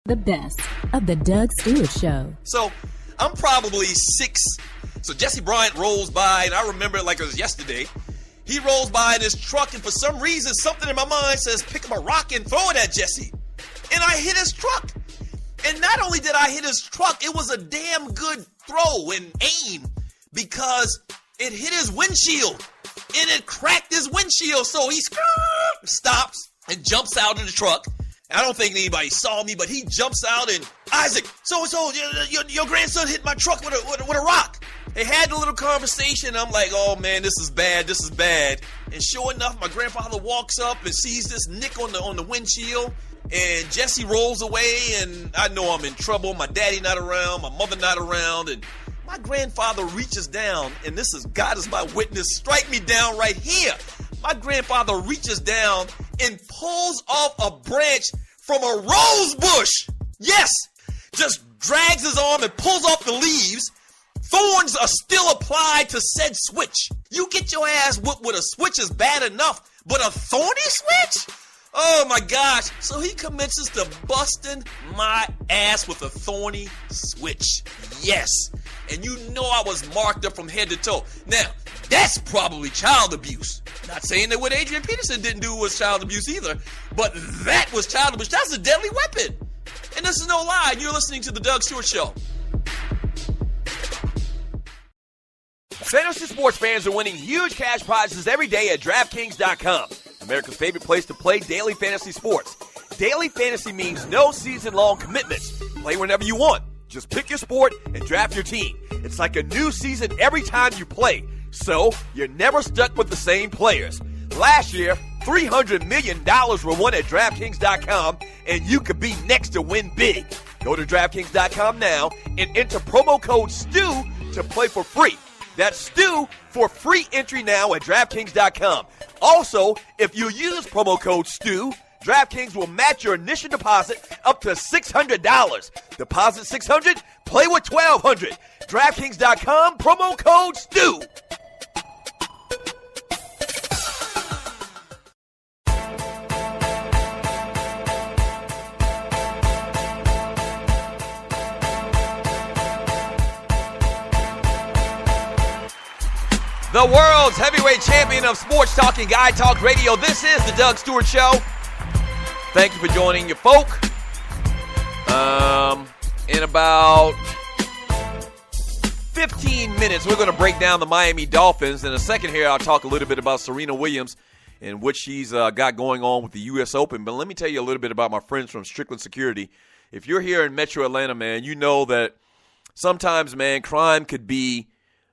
The best of the Doug Stewart Show. So I'm probably 6. So Jesse Bryant rolls by, and I remember it like it was yesterday. He rolls by in his truck, and for some reason, something in my mind says, pick up a rock and throw it at Jesse. And I hit his truck. And not only did I hit his truck, it was a damn good throw and aim because it hit his windshield. And it cracked his windshield. So he stops and jumps out of the truck. I don't think anybody saw me, but he jumps out and, Isaac, so your grandson hit my truck with a rock. They had a little conversation. I'm like, oh man, this is bad. And sure enough, my grandfather walks up and sees this nick on the windshield. And Jesse rolls away, and I know I'm in trouble. My daddy not around, my mother not around, and my grandfather reaches down, and this is God is my witness. Strike me down right here. My grandfather reaches down and pulls off a branch from a rose bush. Yes, just drags his arm and pulls off the leaves. Thorns are still applied to said switch. You get your ass whooped with a switch is bad enough, but a thorny switch? Oh my gosh. So he commences to busting my ass with a thorny switch. Yes. And you know I was marked up from head to toe. Now, that's probably child abuse. Not saying that what Adrian Peterson didn't do was child abuse either, but that was child abuse. That's a deadly weapon. And this is no lie. You're listening to The Doug Stewart Show. Fantasy sports fans are winning huge cash prizes every day at DraftKings.com. America's favorite place to play daily fantasy sports. Daily fantasy means no season-long commitments. Play whenever you want. Just pick your sport and draft your team. It's like a new season every time you play. So, you're never stuck with the same players. Last year, $300 million were won at DraftKings.com, and you could be next to win big. Go to DraftKings.com now and enter promo code STU to play for free. That's STU for free entry now at DraftKings.com. Also, if you use promo code STU, DraftKings will match your initial deposit up to $600. Deposit $600, play with $1,200. DraftKings.com, promo code STU. The world's heavyweight champion of sports talk and guy talk radio. This is the Doug Stewart Show. Thank you for joining your folk. In about 15 minutes, we're going to break down the Miami Dolphins. In a second here, I'll talk a little bit about Serena Williams and what she's got going on with the U.S. Open. But let me tell you a little bit about my friends from Strickland Security. If you're here in Metro Atlanta, man, you know that sometimes, man, crime could be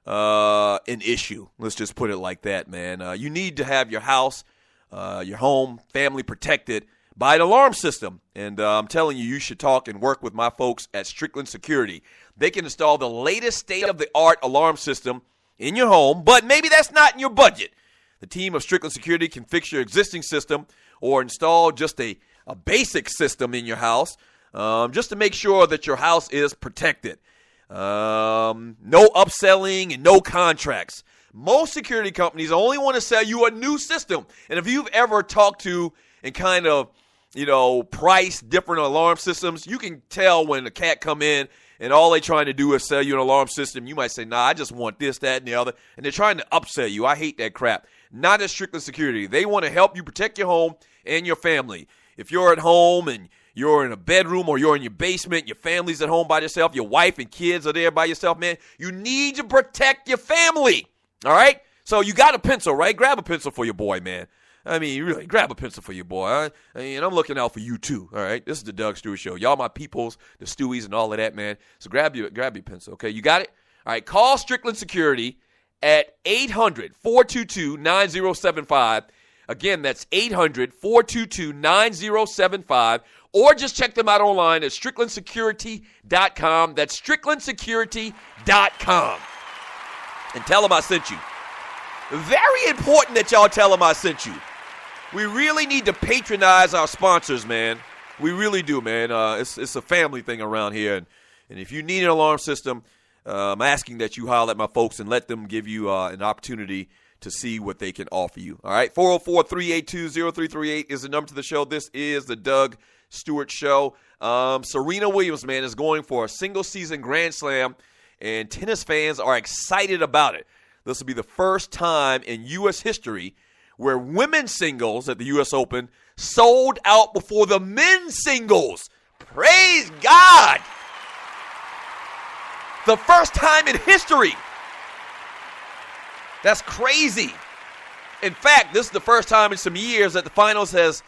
an issue. Let's just put it like that, man. You need to have your house, your home, family protected by an alarm system. And I'm telling you, you should talk and work with my folks at Strickland Security. They can install the latest state-of-the-art alarm system in your home, but maybe that's not in your budget. The team of Strickland Security can fix your existing system or install just a basic system in your house just to make sure that your house is protected. No upselling and no contracts. Most security companies only want to sell you a new system. And if you've ever talked to and kind of, price different alarm systems, you can tell when a cat come in and all they trying to do is sell you an alarm system. You might say, nah, I just want this, that, and the other. And they're trying to upsell you. I hate that crap. Not at Strickland Security. They want to help you protect your home and your family. If you're at home and you're in a bedroom or you're in your basement, your family's at home by yourself, your wife and kids are there by yourself, man, you need to protect your family, all right? So you got a pencil, right? Grab a pencil for your boy, man. I mean, really, grab a pencil for your boy. Huh? I mean, I'm looking out for you too, all right? This is the Doug Stewart Show. Y'all my peoples, the Stewies and all of that, man. So grab your pencil, okay? You got it? All right, call Strickland Security at 800-422-9075. Again, that's 800-422-9075. Or just check them out online at StricklandSecurity.com. That's StricklandSecurity.com. And tell them I sent you. Very important that y'all tell them I sent you. We really need to patronize our sponsors, man. We really do, man. It's a family thing around here. And if you need an alarm system, I'm asking that you holler at my folks and let them give you an opportunity to see what they can offer you. All right, 404-382-0338 is the number to the show. This is the Doug Stewart Show. Serena Williams, man, is going for a single-season Grand Slam, and tennis fans are excited about it. This will be the first time in U.S. history where women's singles at the U.S. Open sold out before the men's singles. Praise God! The first time in history. That's crazy. In fact, this is the first time in some years that the finals has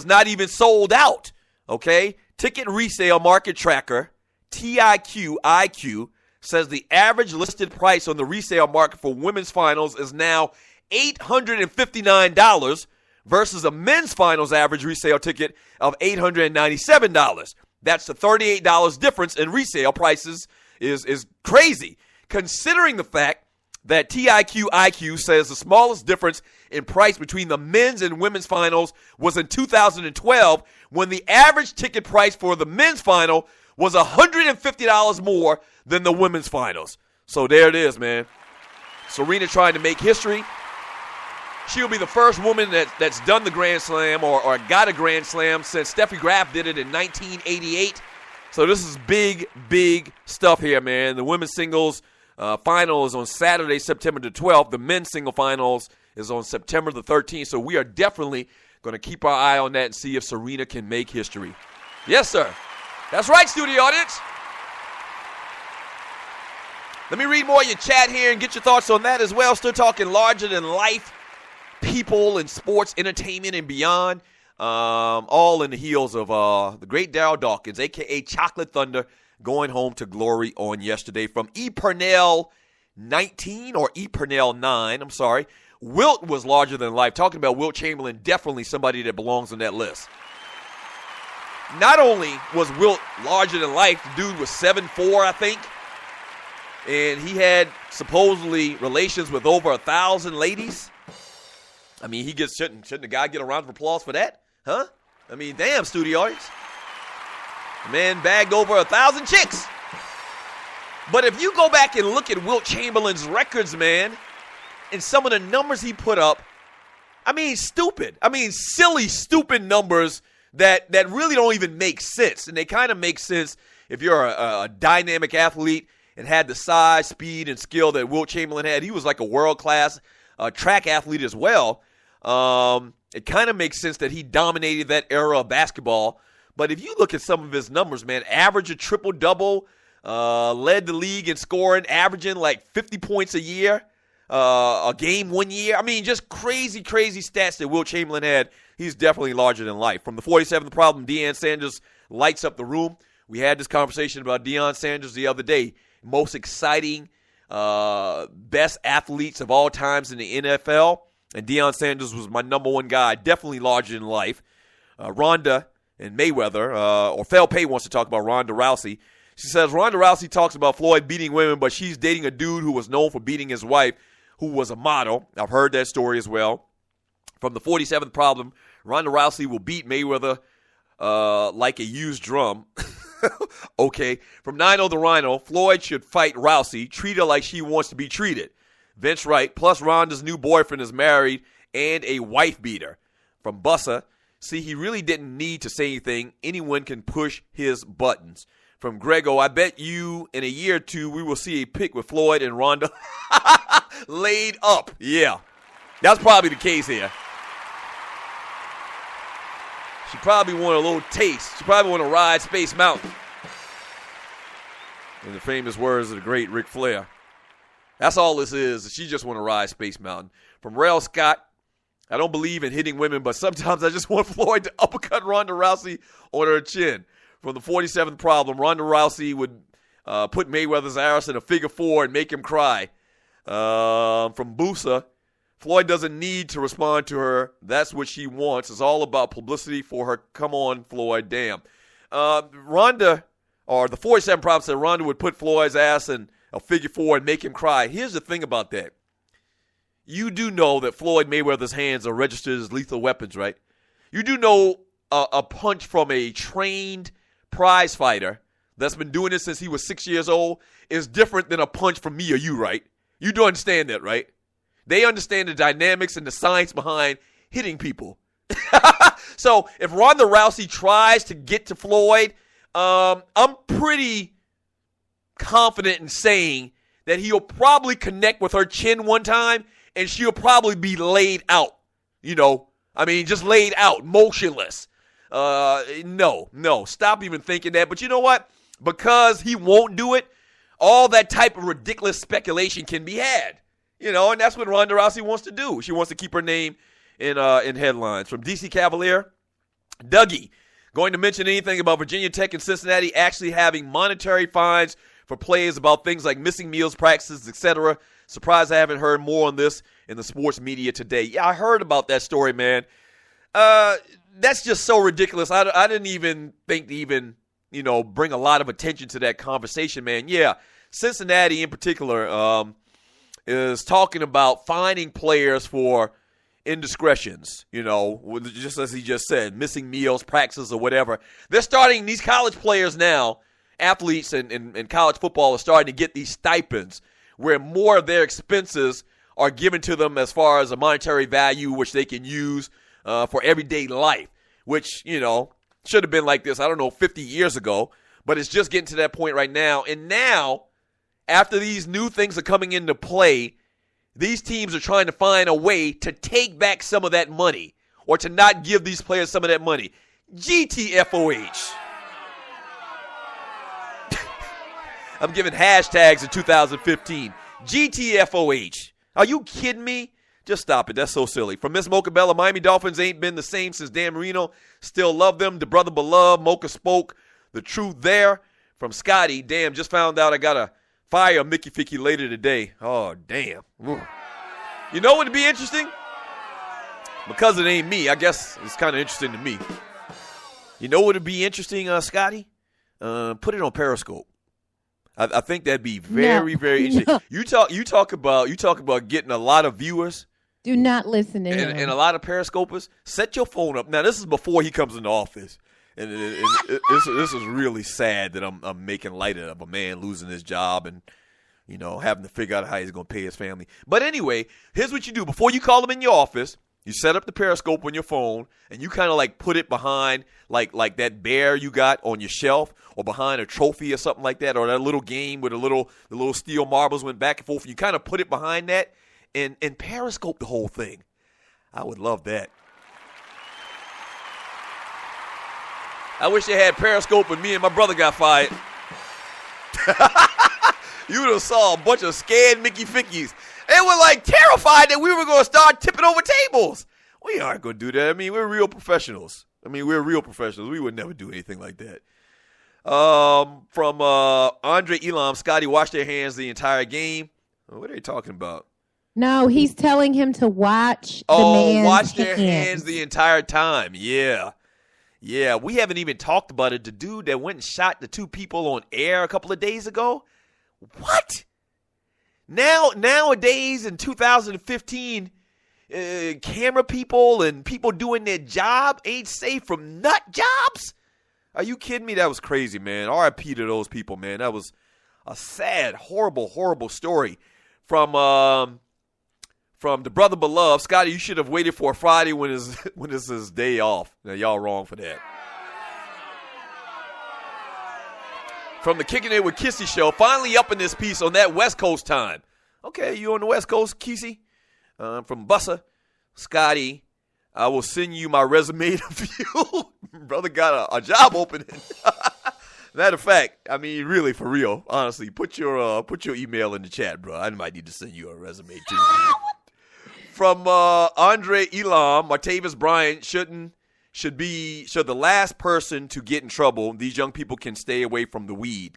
not even sold out. Okay? Ticket resale market tracker, TIQ says the average listed price on the resale market for women's finals is now $859 versus a men's finals average resale ticket of $897. That's a $38 difference in resale prices is crazy, considering the fact that TIQ says the smallest difference in price between the men's and women's finals was in 2012 when the average ticket price for the men's final was $150 more than the women's finals. So there it is, man. Serena trying to make history. She'll be the first woman that's done the Grand Slam or got a Grand Slam since Steffi Graf did it in 1988. So this is big, big stuff here, man. The women's singles final is on Saturday, September the 12th. The men's single finals is on September the 13th. So we are definitely going to keep our eye on that and see if Serena can make history. Yes, sir. That's right, studio audience. Let me read more of your chat here and get your thoughts on that as well. Still talking larger than life, people in sports, entertainment, and beyond. All in the heels of the great Darryl Dawkins, a.k.a. Chocolate Thunder, going home to glory on yesterday from E. Purnell 19 or E. Purnell 9. I'm sorry. Wilt was larger than life. Talking about Wilt Chamberlain, definitely somebody that belongs on that list. Not only was Wilt larger than life, the dude was 7'4", I think. And he had supposedly relations with over 1,000 ladies. I mean, shouldn't the guy get a round of applause for that? Huh? I mean, damn, studio audience. The man bagged over 1,000 chicks. But if you go back and look at Wilt Chamberlain's records, man, and some of the numbers he put up, I mean, stupid. I mean, silly, stupid numbers that really don't even make sense. And they kind of make sense if you're a dynamic athlete and had the size, speed, and skill that Wilt Chamberlain had. He was like a world-class track athlete as well. It kind of makes sense that he dominated that era of basketball. But if you look at some of his numbers, man, average a triple-double, led the league in scoring, averaging like 50 points a year, a game 1 year. I mean, just crazy, crazy stats that Wilt Chamberlain had. He's definitely larger than life. From the 47th problem, Deion Sanders lights up the room. We had this conversation about Deion Sanders the other day. Most exciting, best athletes of all times in the NFL. And Deion Sanders was my number one guy, definitely larger than life. Ronda and Mayweather, or Fel Pay wants to talk about Ronda Rousey. She says, Ronda Rousey talks about Floyd beating women, but she's dating a dude who was known for beating his wife, who was a model. I've heard that story as well. From the 47th problem, Ronda Rousey will beat Mayweather like a used drum. Okay. From 9-0 the Rhino, Floyd should fight Rousey, treat her like she wants to be treated. Vince Wright, plus Ronda's new boyfriend is married and a wife beater. From Bussa, see, he really didn't need to say anything. Anyone can push his buttons. From Grego, I bet you in a year or two we will see a pic with Floyd and Ronda laid up. Yeah, that's probably the case here. She probably want a little taste. She probably want to ride Space Mountain. In the famous words of the great Ric Flair. That's all this is. She just want to ride Space Mountain. From Rail Scott, I don't believe in hitting women, but sometimes I just want Floyd to uppercut Ronda Rousey on her chin. From the 47th problem, Ronda Rousey would put Mayweather's ass in a figure four and make him cry. From Busa, Floyd doesn't need to respond to her. That's what she wants. It's all about publicity for her. Come on, Floyd. Damn. Ronda, or the 47 problem said Ronda would put Floyd's ass in a figure four and make him cry. Here's the thing about that. You do know that Floyd Mayweather's hands are registered as lethal weapons, right? You do know a punch from a trained prize fighter that's been doing this since he was 6 years old is different than a punch from me or you, right? You do understand that, right? They understand the dynamics and the science behind hitting people. So if Ronda Rousey tries to get to Floyd, I'm pretty confident in saying that he'll probably connect with her chin one time and she'll probably be laid out. Just laid out, motionless. No, stop even thinking that. But you know what? Because he won't do it, all that type of ridiculous speculation can be had. And that's what Ronda Rousey wants to do. She wants to keep her name in headlines. From DC Cavalier, Dougie, going to mention anything about Virginia Tech and Cincinnati actually having monetary fines for players about things like missing meals, practices, etc. Surprised I haven't heard more on this in the sports media today. Yeah, I heard about that story, man. That's just so ridiculous. I didn't even think to even, bring a lot of attention to that conversation, man. Yeah, Cincinnati in particular is talking about fining players for indiscretions, just as he just said, missing meals, practices, or whatever. They're starting, these college players now, athletes and college football are starting to get these stipends where more of their expenses are given to them as far as a monetary value, which they can use for everyday life, which, should have been like this, 50 years ago, but it's just getting to that point right now. And now, after these new things are coming into play, these teams are trying to find a way to take back some of that money or to not give these players some of that money. GTFOH. I'm giving hashtags in 2015. GTFOH. Are you kidding me? Just stop it. That's so silly. From Miss Mocha Bella, Miami Dolphins ain't been the same since Dan Marino. Still love them. The brother beloved. Mocha spoke the truth there. From Scotty, damn, just found out I got to fire Mickey Ficky later today. Oh, damn. Ooh. You know what would be interesting? Because it ain't me, I guess it's kind of interesting to me. You know what would be interesting, Scotty? Put it on Periscope. I think that'd be very interesting. No. You talk about getting a lot of viewers. Do not listen to him. And a lot of Periscopers. Set your phone up. Now, this is before he comes into office. And this is really sad that I'm making light of a man losing his job and, having to figure out how he's going to pay his family. But anyway, here's what you do. Before you call him in your office, you set up the Periscope on your phone, and you kind of like put it behind like that bear you got on your shelf or behind a trophy or something like that, or that little game where the little steel marbles went back and forth. You kind of put it behind that and Periscope the whole thing. I would love that. I wish they had Periscope when me and my brother got fired. You would have saw a bunch of scared Mickey Fickies. They were like terrified that we were going to start tipping over tables. We aren't going to do that. We're real professionals. We would never do anything like that. From Andre Elam, Scotty washed their hands the entire game. What are they talking about? No, he's telling him to watch the man's wash their hands the entire time. Yeah. Yeah, we haven't even talked about it. The dude that went and shot the two people on air a couple of days ago. What? Nowadays in 2015, camera people and people doing their job ain't safe from nut jobs? Are you kidding me? That was crazy, man. R.I.P. to those people, man. That was a sad, horrible story. From the brother beloved, Scotty, you should have waited for a Friday when it's his day off. Now, y'all wrong for that. From the Kicking It with Kissy show, finally up in this piece on that West Coast time. Okay, you on the West Coast, Kissy? From Bussa, Scotty, I will send you my resume to view. Brother got a job opening. Matter of fact, really, for real, honestly, put your email in the chat, bro. I might need to send you a resume, too. From Andre Elam, Martavis Bryant should the last person to get in trouble. These young people can't stay away from the weed.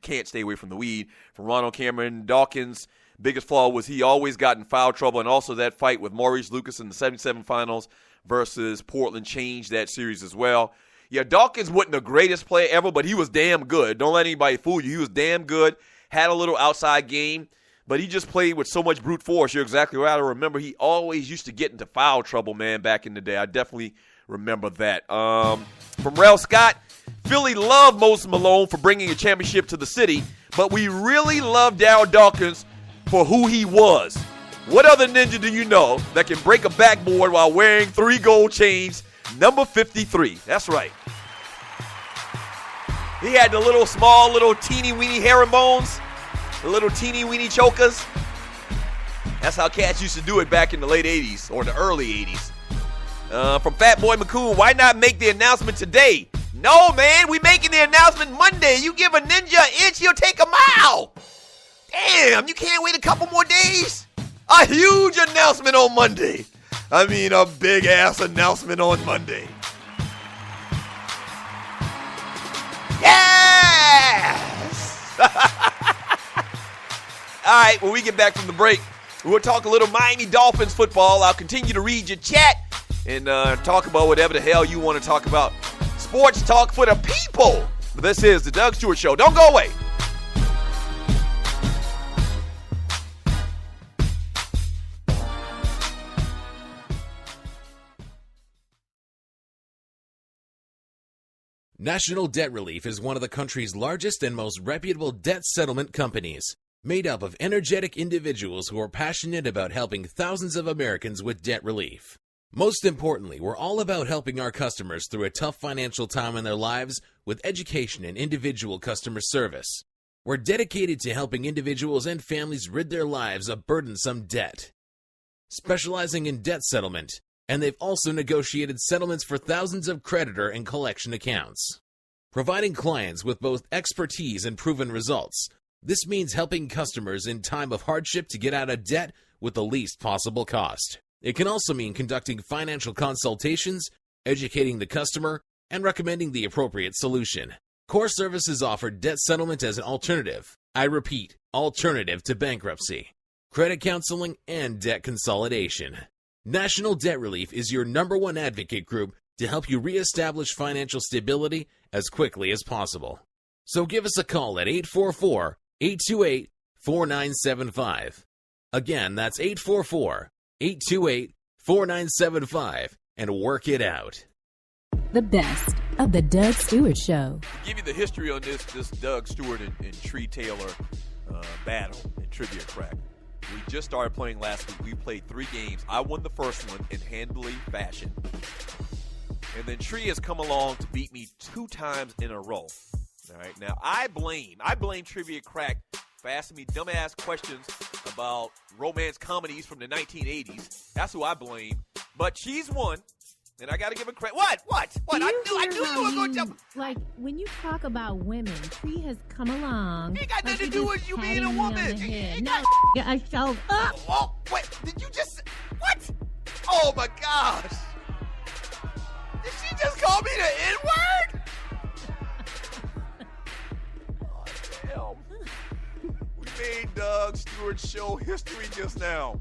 From Ronald Cameron Dawkins, biggest flaw was he always got in foul trouble, and also that fight with Maurice Lucas in the 77 finals versus Portland changed that series as well. Yeah, Dawkins wasn't the greatest player ever, but he was damn good. Don't let anybody fool you. He was damn good, had a little outside game, but he just played with so much brute force. You're exactly right. I remember he always used to get into foul trouble, man, back in the day. I definitely remember that. From Ralph Scott, Philly loved Moses Malone for bringing a championship to the city, but we really love Darryl Dawkins for who he was. What other ninja do you know that can break a backboard while wearing 3 gold chains? Number 53. That's right. He had the little teeny-weeny herringbones, the little teeny-weeny chokers. That's how cats used to do it back in the late 80s or the early 80s. From Fat Boy McCoon, why not make the announcement today? No, man, we making the announcement Monday. You give a ninja an inch, he'll take a mile. Damn, you can't wait a couple more days? A huge announcement on Monday. I mean, a big-ass announcement on Monday. Yes! All right, when we get back from the break, we'll talk a little Miami Dolphins football. I'll continue to read your chat and talk about whatever the hell you want to talk about. Sports talk for the people. This is the Doug Stewart Show. Don't go away. National Debt Relief is one of the country's largest and most reputable debt settlement companies, made up of energetic individuals who are passionate about helping thousands of Americans with debt relief. Most importantly, we're all about helping our customers through a tough financial time in their lives with education and individual customer service. We're dedicated to helping individuals and families rid their lives of burdensome debt. Specializing in debt settlement, and they've also negotiated settlements for thousands of creditor and collection accounts. Providing clients with both expertise and proven results, this means helping customers in time of hardship to get out of debt with the least possible cost. It can also mean conducting financial consultations, educating the customer, and recommending the appropriate solution. Core services offer debt settlement as an alternative. I repeat, alternative to bankruptcy, credit counseling, and debt consolidation. National Debt Relief is your #1 advocate group to help you reestablish financial stability as quickly as possible. So give us a call at 844-828-4975. Again, that's 844-828-4975 and work it out. The best of the Doug Stewart Show. Give you the history on this Doug Stewart and Tree Taylor battle in Trivia Crack. We just started playing last week. We played 3 games. I won the first one in handily fashion. And then Tree has come along to beat me 2 times in a row. All right. Now, I blame Trivia Crack for asking me dumbass questions about romance comedies from the 1980s. That's who I blame. But she's won. And I got to give her credit. What? I knew you were going to jump. Like, when you talk about women, Tree has come along. You got nothing to do with you being a woman. No, I showed up. Oh, wait. Did you just... What? Oh, my gosh. Did she just call me the N-word? Oh, damn. We made Doug Stewart Show history just now.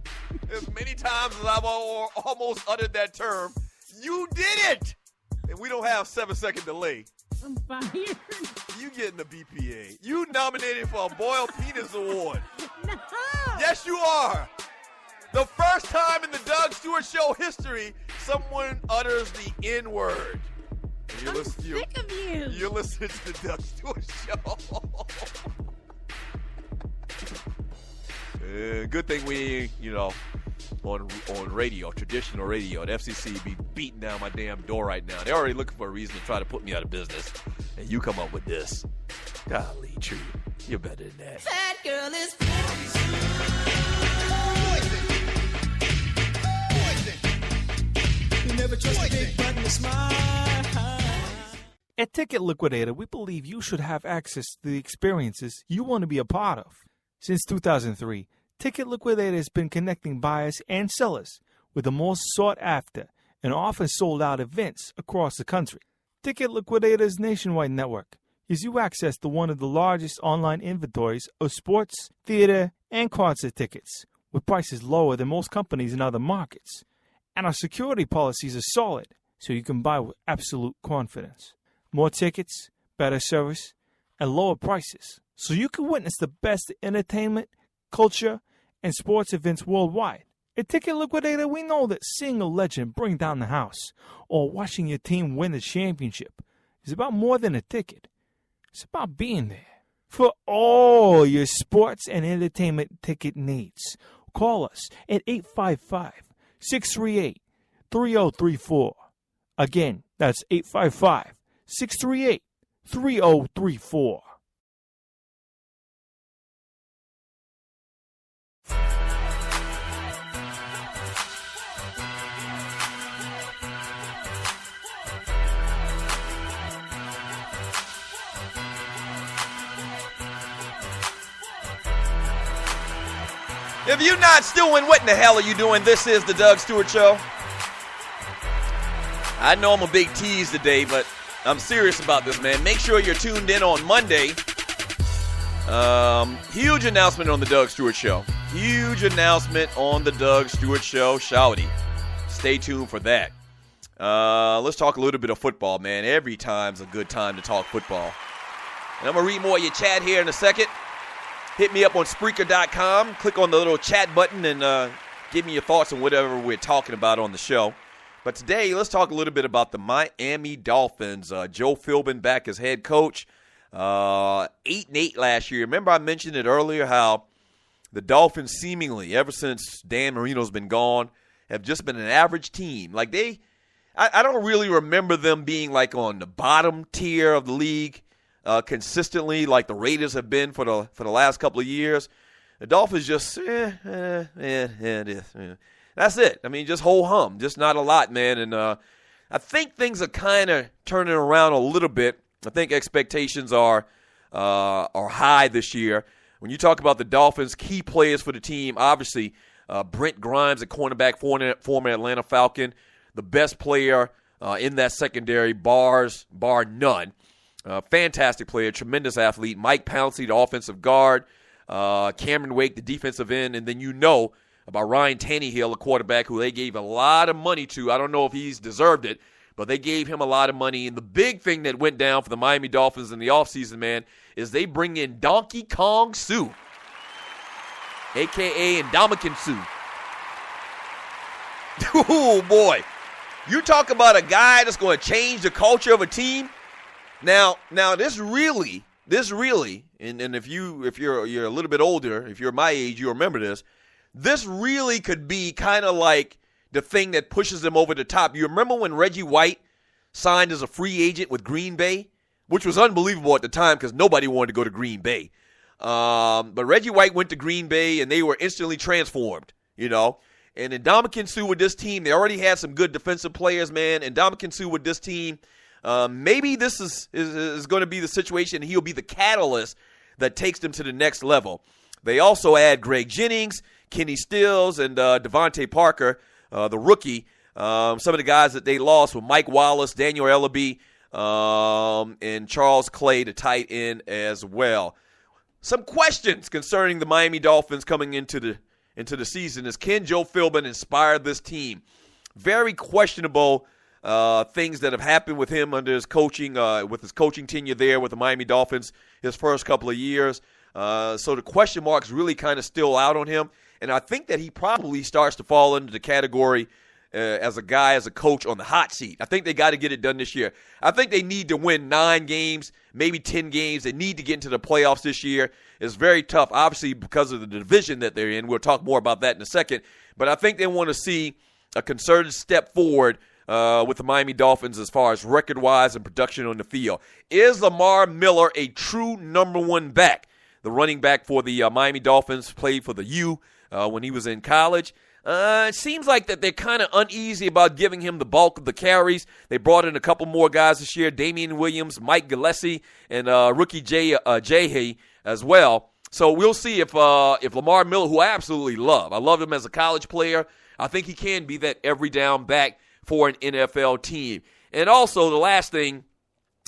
As many times as I've almost uttered that term, you did it! And we don't have 7-second delay. I'm fired. You getting the BPA. You nominated for a Boiled Penis Award. No. Yes, you are. The first time in the Doug Stewart Show history, someone utters the N-word. I'm sick of you. You're listening to the Doug Stewart Show. Good thing we, on radio, traditional radio, the FCC be beating down my damn door right now. They're already looking for a reason to try to put me out of business. And you come up with this. Golly, Tree, you're better than that. That girl is poison. You never trust a big button to smile. At Ticket Liquidator, we believe you should have access to the experiences you want to be a part of. Since 2003, Ticket Liquidator has been connecting buyers and sellers with the most sought-after and often sold-out events across the country. Ticket Liquidator's nationwide network gives you access to one of the largest online inventories of sports, theater, and concert tickets, with prices lower than most companies in other markets. And our security policies are solid, so you can buy with absolute confidence. More tickets, better service, and lower prices, so you can witness the best entertainment, culture, and sports events worldwide. At Ticket Liquidator, we know that seeing a legend bring down the house or watching your team win the championship is about more than a ticket. It's about being there. For all your sports and entertainment ticket needs, call us at 855-638-3034. Again, that's 855-638-3034. If you're not stewing, what in the hell are you doing? This is the Doug Stewart Show. I know I'm a big tease today, but I'm serious about this, man. Make sure you're tuned in on Monday. Huge announcement on the Doug Stewart Show. Huge announcement on the Doug Stewart Show. Shouty. Stay tuned for that. Let's talk a little bit of football, man. Every time's a good time to talk football. And I'm going to read more of your chat here in a second. Hit me up on Spreaker.com. Click on the little chat button and give me your thoughts on whatever we're talking about on the show. But today, let's talk a little bit about the Miami Dolphins. Joe Philbin back as head coach. 8-8 last year. Remember I mentioned it earlier how the Dolphins seemingly, ever since Dan Marino's been gone, have just been an average team. Like I don't really remember them being like on the bottom tier of the league. Consistently, like the Raiders have been for the last couple of years. The Dolphins just, it is. That's it. I mean, just ho-hum. Just not a lot, man. And I think things are kind of turning around a little bit. I think expectations are high this year. When you talk about the Dolphins, key players for the team, obviously Brent Grimes, a cornerback, former Atlanta Falcon, the best player in that secondary, bar none. Fantastic player, tremendous athlete. Mike Pouncey, the offensive guard. Cameron Wake, the defensive end. And then you know about Ryan Tannehill, a quarterback who they gave a lot of money to. I don't know if he's deserved it, but they gave him a lot of money. And the big thing that went down for the Miami Dolphins in the offseason, man, is they bring in Donkey Kong Suh, a.k.a. Ndamukong Suh. Oh, boy. You talk about a guy that's going to change the culture of a team. Now, this really, and if you're a little bit older, if you're my age, you remember this. This really could be kind of like the thing that pushes them over the top. You remember when Reggie White signed as a free agent with Green Bay, which was unbelievable at the time because nobody wanted to go to Green Bay. But Reggie White went to Green Bay and they were instantly transformed, you know. And Ndamukong Suh with this team, they already had some good defensive players, man. And Ndamukong Suh with this team. Maybe this is going to be the situation, and he'll be the catalyst that takes them to the next level. They also add Greg Jennings, Kenny Stills, and Devontae Parker, the rookie. Some of the guys that they lost were Mike Wallace, Daniel Ellaby, and Charles Clay, the tight end as well. Some questions concerning the Miami Dolphins coming into the season is, can Joe Philbin inspire this team? Very questionable things that have happened with him under his coaching, with his coaching tenure there with the Miami Dolphins his first couple of years. So the question mark's really kind of still out on him. And I think that he probably starts to fall into the category as a coach on the hot seat. I think they got to get it done this year. I think they need to win 9 games, maybe 10 games. They need to get into the playoffs this year. It's very tough, obviously, because of the division that they're in. We'll talk more about that in a second. But I think they want to see a concerted step forward with the Miami Dolphins as far as record-wise and production on the field. Is Lamar Miller a true number 1 back? The running back for the Miami Dolphins, played for the U when he was in college. It seems like that they're kind of uneasy about giving him the bulk of the carries. They brought in a couple more guys this year, Damian Williams, Mike Gillespie, and rookie Jahe as well. So we'll see if Lamar Miller, who I absolutely love, I love him as a college player. I think he can be that every down back for an NFL team. And also the last thing,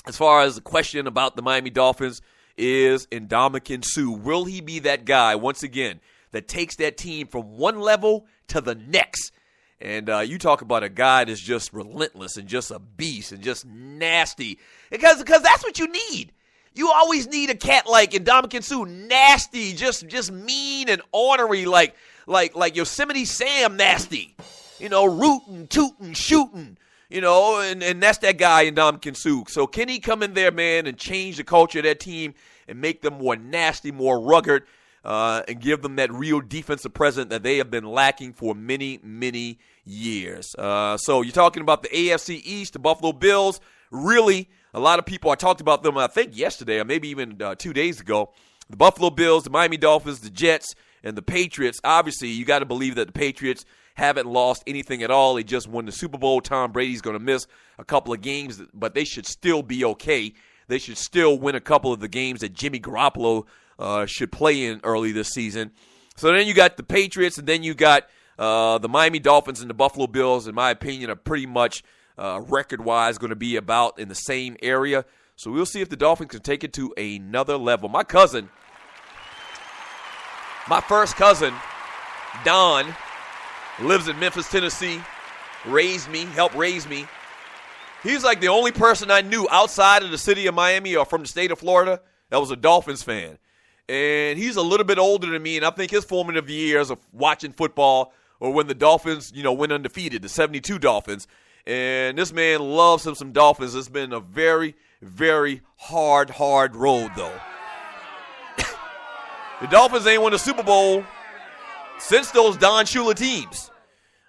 as far as the question about the Miami Dolphins, is Ndamukong Suh. Will he be that guy, once again, that takes that team from one level to the next? And you talk about a guy that's just relentless and just a beast and just nasty. Because that's what you need. You always need a cat like Ndamukong Suh, nasty, just mean and ornery, like Yosemite Sam nasty. You know, rootin', tootin', shootin'. and that's that guy in Ndamukong Suh. So can he come in there, man, and change the culture of that team and make them more nasty, more rugged, and give them that real defensive presence that they have been lacking for many, many years. So you're talking about the AFC East, the Buffalo Bills. Really, a lot of people, I talked about them, I think, yesterday or maybe even 2 days ago. The Buffalo Bills, the Miami Dolphins, the Jets, and the Patriots. Obviously, you got to believe that the Patriots haven't lost anything at all. They just won the Super Bowl. Tom Brady's going to miss a couple of games, but they should still be okay. They should still win a couple of the games that Jimmy Garoppolo should play in early this season. So then you got the Patriots, and then you got the Miami Dolphins and the Buffalo Bills, in my opinion, are pretty much record-wise going to be about in the same area. So we'll see if the Dolphins can take it to another level. My first cousin, Don, lives in Memphis, Tennessee, helped raise me. He's like the only person I knew outside of the city of Miami or from the state of Florida that was a Dolphins fan. And he's a little bit older than me, and I think his formative years of watching football or when the Dolphins, went undefeated, the 72 Dolphins. And this man loves him some Dolphins. It's been a very, very hard road, though. The Dolphins ain't won a Super Bowl since those Don Shula teams.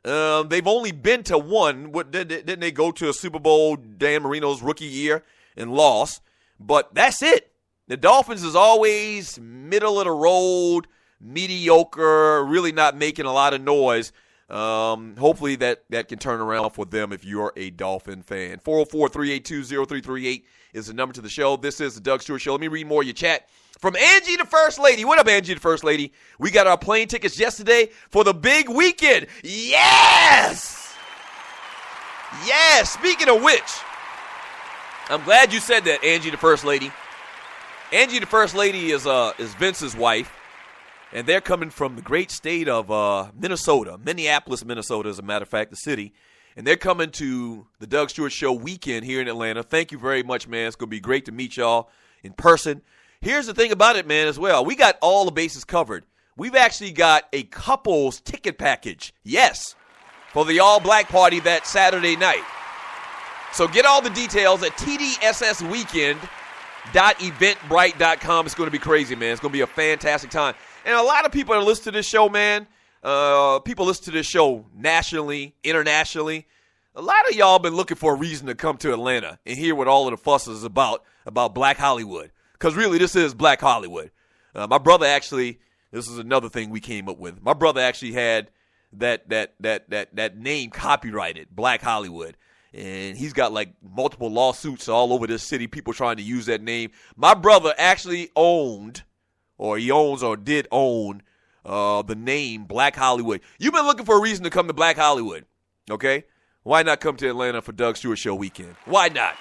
They've only been to one. Didn't they go to a Super Bowl Dan Marino's rookie year and lost? But that's it. The Dolphins is always middle of the road, mediocre, really not making a lot of noise. Hopefully that can turn around for them if you're a Dolphin fan. 404-382-0338 is the number to the show. This is the Doug Stewart Show. Let me read more of your chat. From Angie, the First Lady. What up, Angie, the First Lady? We got our plane tickets yesterday for the big weekend. Yes! Yes! Speaking of which, I'm glad you said that, Angie, the First Lady. Angie, the First Lady, is Vince's wife, and they're coming from the great state of Minnesota, Minneapolis, Minnesota, as a matter of fact, the city. And they're coming to the Doug Stewart Show weekend here in Atlanta. Thank you very much, man. It's going to be great to meet y'all in person. Here's the thing about it, man, as well. We got all the bases covered. We've actually got a couple's ticket package, yes, for the all-black party that Saturday night. So get all the details at tdssweekend.eventbrite.com. It's going to be crazy, man. It's going to be a fantastic time. And a lot of people that listen to this show, man, people listen to this show nationally, internationally. A lot of y'all been looking for a reason to come to Atlanta and hear what all of the fuss is about Black Hollywood. Because really, this is Black Hollywood. My brother actually, this is another thing we came up with. My brother actually had that name copyrighted, Black Hollywood. And he's got like multiple lawsuits all over this city, people trying to use that name. My brother actually owns or did own the name Black Hollywood. You've been looking for a reason to come to Black Hollywood, okay? Why not come to Atlanta for Doug Stewart Show weekend? Why not?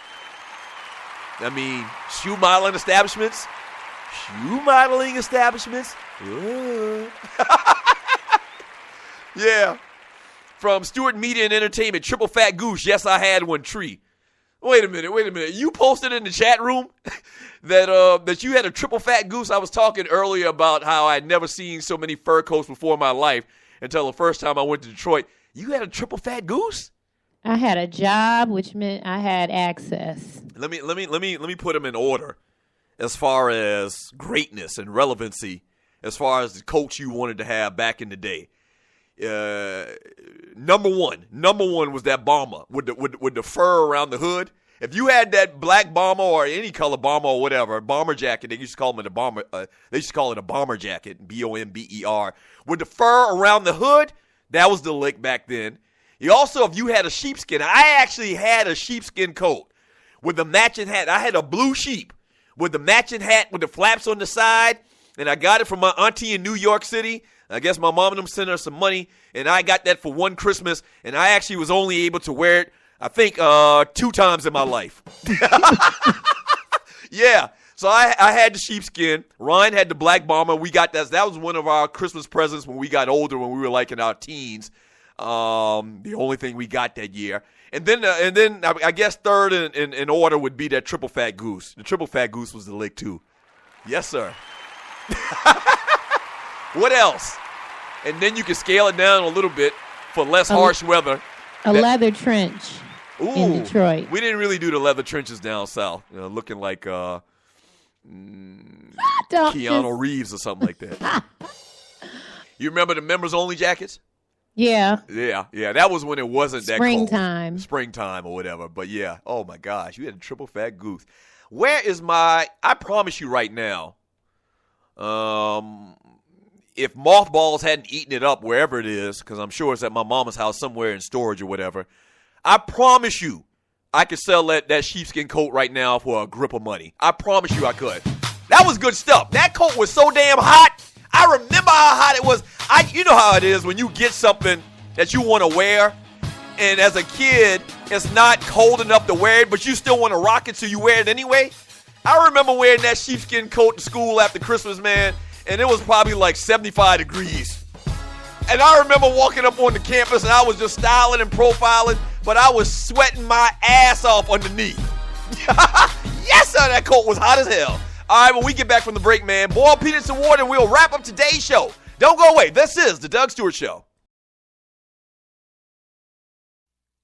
I mean, shoe modeling establishments. Yeah. From Stewart Media and Entertainment, Triple Fat Goose. Yes, I had one tree. Wait a minute. You posted in the chat room that you had a Triple Fat Goose. I was talking earlier about how I'd never seen so many fur coats before in my life until the first time I went to Detroit. You had a Triple Fat Goose? I had a job, which meant I had access. Let me put them in order as far as greatness and relevancy, as far as the coach you wanted to have back in the day. Number one was that bomber with the fur around the hood. If you had that black bomber or any color bomber or whatever, bomber jacket, they used to call it a bomber. They used to call it a bomber jacket, BOMBER, with the fur around the hood. That was the lick back then. You also, if you had a sheepskin, I actually had a sheepskin coat with the matching hat. I had a blue sheep with the matching hat with the flaps on the side, and I got it from my auntie in New York City. I guess my mom and them sent her some money, and I got that for one Christmas, and I actually was only able to wear it, I think, 2 times in my life. Yeah, so I had the sheepskin. Ryan had the black bomber. We got that. That was one of our Christmas presents when we got older, when we were like in our teens. The only thing we got that year. And then I guess third in order would be that Triple Fat Goose. The Triple Fat Goose was the lick too. Yes, sir. What else? And then you can scale it down a little bit for less harsh weather. A leather trench. in Detroit. We didn't really do the leather trenches down south, looking like Keanu Reeves or something like that. You remember the members-only jackets? Yeah. Yeah. That was when it wasn't that cold. Springtime or whatever. But, yeah, oh, my gosh, you had a triple fat goose. Where is I promise you right now, if mothballs hadn't eaten it up wherever it is, because I'm sure it's at my mama's house somewhere in storage or whatever, I promise you I could sell that sheepskin coat right now for a grip of money. I promise you I could. That was good stuff. That coat was so damn hot. I remember how hot it was. You know how it is when you get something that you want to wear, and as a kid, it's not cold enough to wear it, but you still want to rock it, so you wear it anyway. I remember wearing that sheepskin coat to school after Christmas, man, and it was probably like 75 degrees. And I remember walking up on the campus, and I was just styling and profiling, but I was sweating my ass off underneath. Yes, sir, that coat was hot as hell. All right, when we get back from the break, man, boil peanuts and water, and we'll wrap up today's show. Don't go away. This is the Doug Stewart Show.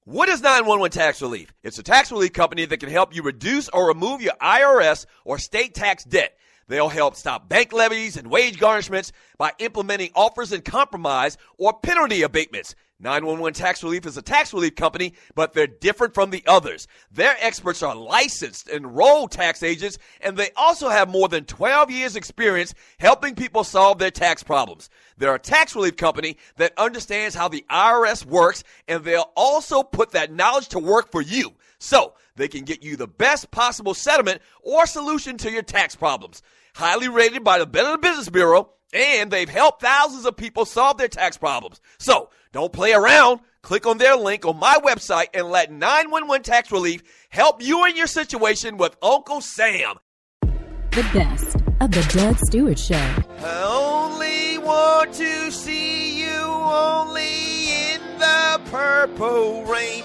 What is 911 Tax Relief? It's a tax relief company that can help you reduce or remove your IRS or state tax debt. They'll help stop bank levies and wage garnishments by implementing offers and compromise or penalty abatements. 911 Tax Relief is a tax relief company, but they're different from the others. Their experts are licensed, enrolled tax agents, and they also have more than 12 years experience helping people solve their tax problems. They're a tax relief company that understands how the IRS works, and they'll also put that knowledge to work for you, so they can get you the best possible settlement or solution to your tax problems. Highly rated by the Better Business Bureau, and they've helped thousands of people solve their tax problems. So, don't play around. Click on their link on my website and let 911 Tax Relief help you in your situation with Uncle Sam. The best of the Doug Stewart Show. I only want to see you only in the purple rain.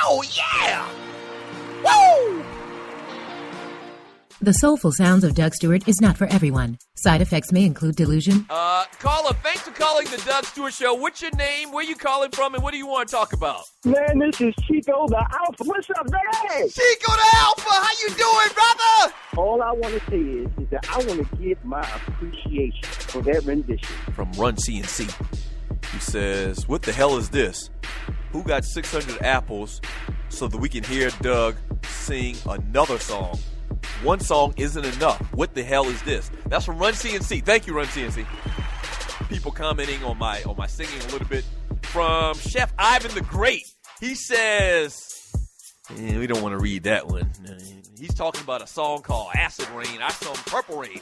Oh, yeah! Woo! The soulful sounds of Doug Stewart is not for everyone. Side effects may include delusion. Caller, thanks for calling the Doug Stewart Show. What's your name? Where you calling from? And what do you want to talk about? Man, this is Chico the Alpha. What's up, man? Chico the Alpha, how you doing, brother? All I want to say is that I want to give my appreciation for that rendition. From Run CNC. He says, what the hell is this? Who got 600 apples so that we can hear Doug sing another song? One song isn't enough. What the hell is this? That's from Run CNC. Thank you, Run CNC. People commenting on my singing a little bit. From Chef Ivan the Great. He says, we don't want to read that one. He's talking about a song called Acid Rain. I sung Purple Rain,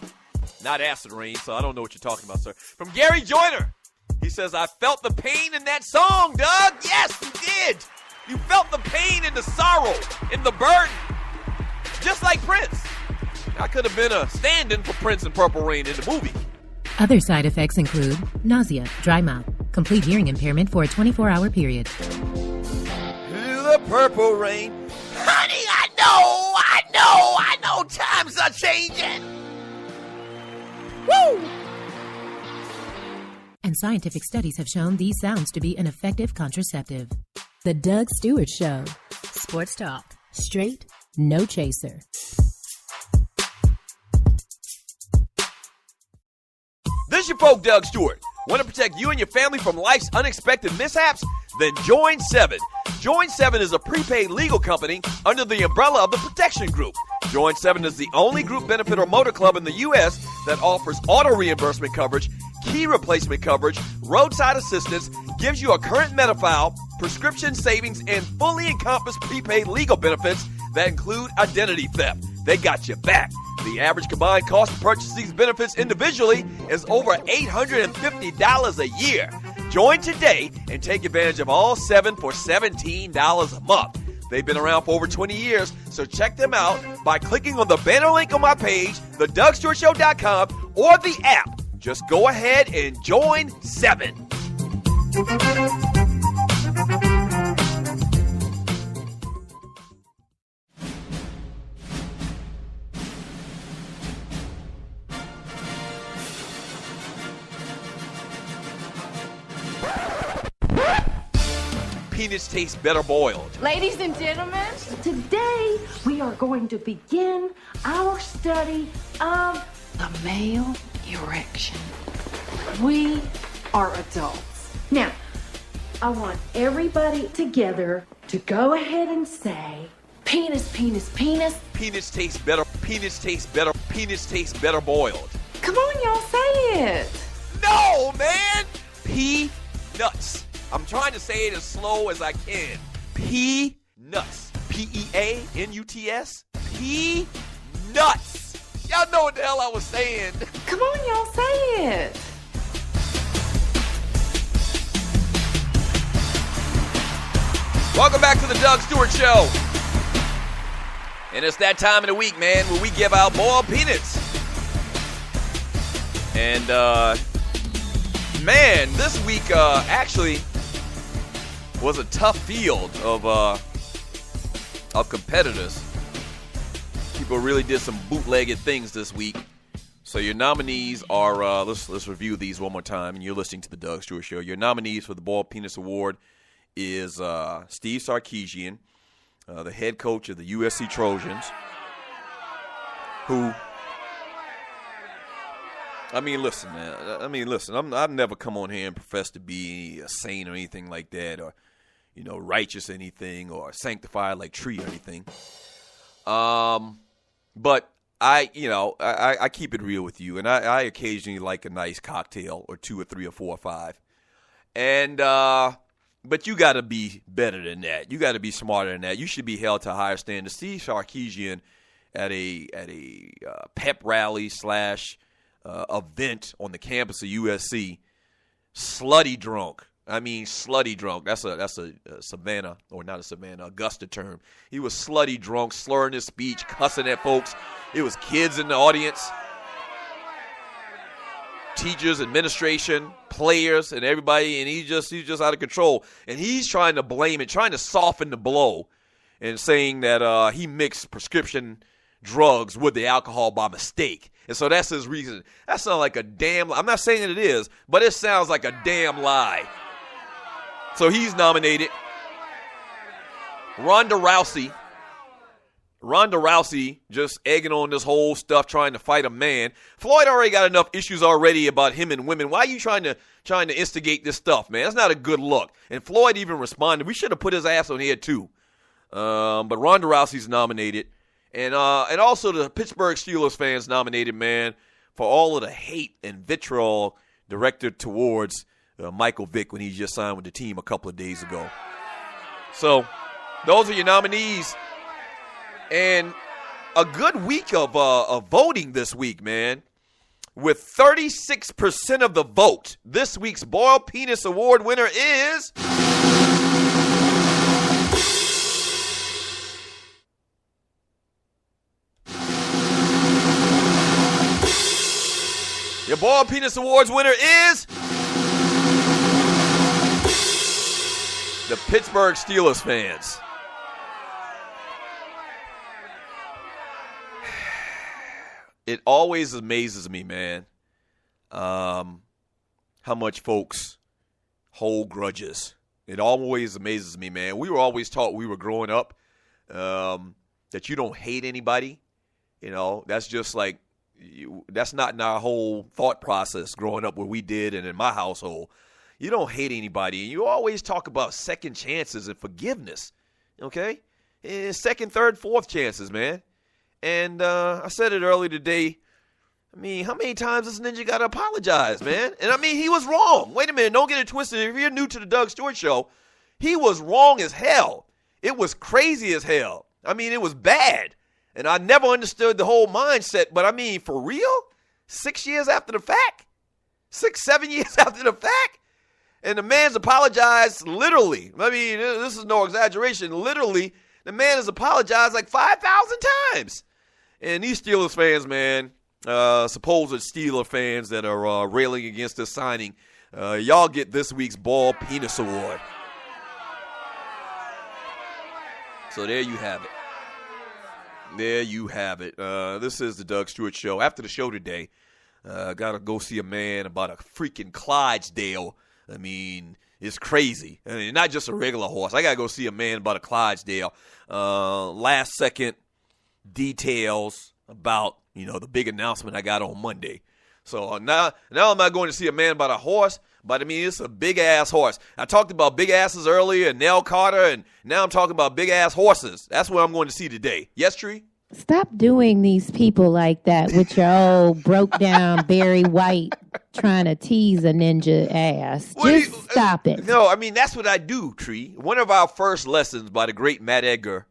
not Acid Rain, so I don't know what you're talking about, sir. From Gary Joyner. He says, I felt the pain in that song, Doug. Yes, you did. You felt the pain and the sorrow and the burden. Just like Prince. I could have been a stand-in for Prince in Purple Rain in the movie. Other side effects include nausea, dry mouth, complete hearing impairment for a 24-hour period. The Purple Rain. Honey, I know times are changing. Woo! And scientific studies have shown these sounds to be an effective contraceptive. The Doug Stewart Show. Sports talk. Straight. No chaser. This is your folk, Doug Stewart. Want to protect you and your family from life's unexpected mishaps? Then join 7. Join 7 is a prepaid legal company under the umbrella of the Protection Group. Join 7 is the only group benefit or motor club in the U.S. that offers auto reimbursement coverage, key replacement coverage, roadside assistance, gives you a current Medi-file, prescription savings, and fully encompassed prepaid legal benefits that include identity theft. They got your back. The average combined cost to purchase these benefits individually is over $850 a year. Join today and take advantage of all 7 for $17 a month. They've been around for over 20 years, so check them out by clicking on the banner link on my page, thedougstewartshow.com, or the app. Just go ahead and join 7. penis tastes better boiled. Ladies and gentlemen, today we are going to begin our study of the male erection. We are adults. Now, I want everybody together to go ahead and say, penis, penis, penis. Penis tastes better. Penis tastes better. Penis tastes better boiled. Come on, y'all, say it. No, man. P-nuts. I'm trying to say it as slow as I can. P-nuts. P-E-A-N-U-T-S. P-nuts. Y'all know what the hell I was saying. Come on, y'all, say it. Welcome back to the Doug Stewart Show. And it's that time of the week, man, where we give out boiled peanuts. And, man, this week actually was a tough field of competitors. People really did some bootlegged things this week. So your nominees are, let's review these one more time. And you're listening to the Doug Stewart Show. Your nominees for the Boiled Penis Award is Steve Sarkisian, the head coach of the USC Trojans, who, listen, I've never come on here and professed to be a saint or anything like that, or, righteous or anything, or sanctified like tree or anything. But I keep it real with you, and I occasionally like a nice cocktail or two or three or four or five. And, but you got to be better than that. You got to be smarter than that. You should be held to a higher standard. Steve Sarkisian at a pep rally / event on the campus of USC, slutty drunk. Slutty drunk. That's a Savannah, or not a Savannah, Augusta term. He was slutty drunk, slurring his speech, cussing at folks. It was kids in the audience, teachers, administration, players, and everybody, and he's just out of control. And he's trying to blame it, trying to soften the blow, and saying that he mixed prescription drugs with the alcohol by mistake. And so that's his reason. That sounds like a damn lie. I'm not saying that it is, but it sounds like a damn lie. So he's nominated. Ronda Rousey just egging on this whole stuff, trying to fight a man. Floyd already got enough issues already about him and women. Why are you trying to instigate this stuff, man? That's not a good look. And Floyd even responded. We should have put his ass on here too. But Ronda Rousey's nominated. And also the Pittsburgh Steelers fans nominated, man, for all of the hate and vitriol directed towards Michael Vick when he just signed with the team a couple of days ago. So those are your nominees. And a good week of voting this week, man. With 36% of the vote, this week's Boiled Penis Award winner is... Your Boiled Penis Awards winner is... the Pittsburgh Steelers fans. It always amazes me, man, how much folks hold grudges. It always amazes me, man. We were always taught when we were growing up that you don't hate anybody. That's just like, that's not in our whole thought process growing up where we did and in my household. You don't hate anybody. And you always talk about second chances and forgiveness, okay? And second, third, fourth chances, man. And I said it earlier today. How many times this ninja got to apologize, man? And he was wrong. Wait a minute. Don't get it twisted. If you're new to the Doug Stewart Show, he was wrong as hell. It was crazy as hell. It was bad. And I never understood the whole mindset. But, for real? 6 years after the fact? 6-7 years after the fact? And the man's apologized literally. This is no exaggeration. Literally, the man has apologized like 5,000 times. And these Steelers fans, man, supposed Steeler fans that are railing against this signing, y'all get this week's Boiled Penis Award. So there you have it. There you have it. This is the Doug Stewart Show. After the show today, got to go see a man about a freaking Clydesdale. It is crazy. I mean, not just a regular horse. I got to go see a man about a Clydesdale. Last second details about, the big announcement I got on Monday. So now I'm not going to see a man about a horse, but I mean, it's a big-ass horse. I talked about big asses earlier and Nell Carter, and now I'm talking about big-ass horses. That's what I'm going to see today. Yes, Tree? Stop doing these people like that with your old broke-down Barry White trying to tease a ninja ass. Just stop it. No, I mean, that's what I do, Tree. One of our first lessons by the great Matt Edgar,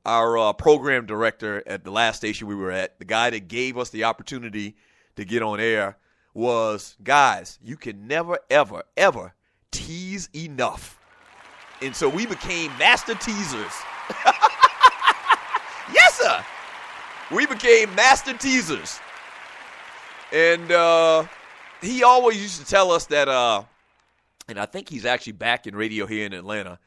our program director at the last station we were at, the guy that gave us the opportunity to get on air, was, guys, you can never, ever, ever tease enough. And so we became master teasers. Yes, sir. We became master teasers. And he always used to tell us that, and I think he's actually back in radio here in Atlanta,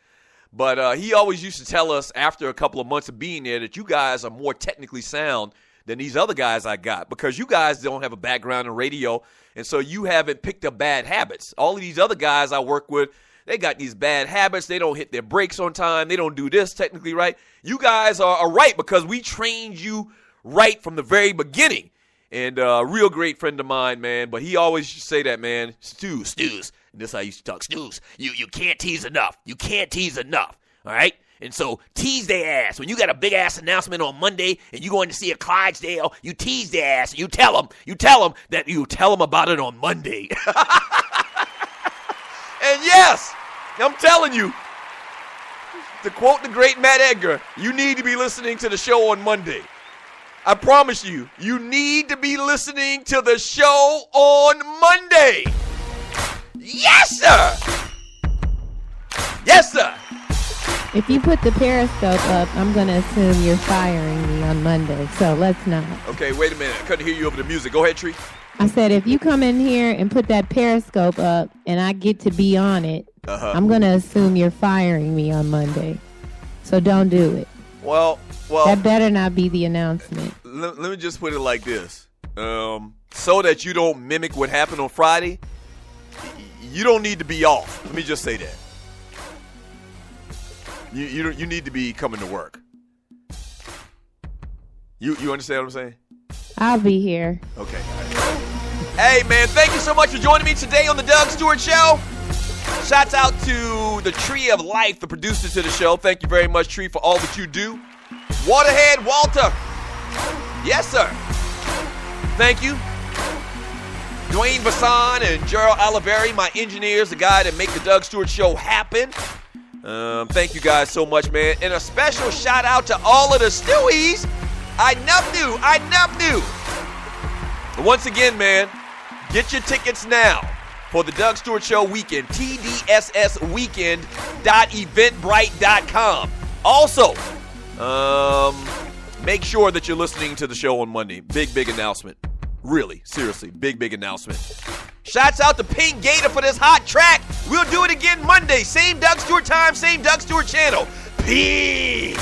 but he always used to tell us after a couple of months of being there that you guys are more technically sound than these other guys I got, because you guys don't have a background in radio, and so you haven't picked up bad habits. All of these other guys I work with, they got these bad habits. They don't hit their brakes on time. They don't do this technically right. You guys are right because we trained you right from the very beginning. And a real great friend of mine, man, but he always used to say that, man, Stews, and this is how I used to talk, Stews, you can't tease enough. You can't tease enough, all right? And so tease their ass. When you got a big-ass announcement on Monday and you're going to see a Clydesdale, you tease their ass and you tell them that you tell them about it on Monday. And yes, I'm telling you, to quote the great Matt Edgar, you need to be listening to the show on Monday. I promise you, you need to be listening to the show on Monday. Yes, sir. Yes, sir. If you put the Periscope up, I'm going to assume you're firing me on Monday, so let's not. Okay, wait a minute. I couldn't hear you over the music. Go ahead, Tree. I said if you come in here and put that Periscope up and I get to be on it, I'm going to assume you're firing me on Monday. So don't do it. Well. That better not be the announcement. Let me just put it like this. So that you don't mimic what happened on Friday, you don't need to be off. Let me just say that. You need to be coming to work. You understand what I'm saying? I'll be here. Okay. Hey, man, thank you so much for joining me today on the Doug Stewart Show. Shouts out to the Tree of Life, the producer to the show. Thank you very much, Tree, for all that you do. Waterhead Walter. Yes, sir. Thank you. Dwayne Bassan and Gerald Oliveri, my engineers, the guy that make the Doug Stewart Show happen. Thank you guys so much, man. And a special shout out to all of the Stewies. I nup you. Once again, man, get your tickets now for the Doug Stewart Show weekend. TDSSweekend.eventbrite.com. Also, make sure that you're listening to the show on Monday. Big announcement. Really, seriously, big announcement. Shouts out to Pink Gator for this hot track. We'll do it again Monday. Same Doug Stewart time, same Doug Stewart channel. Peace.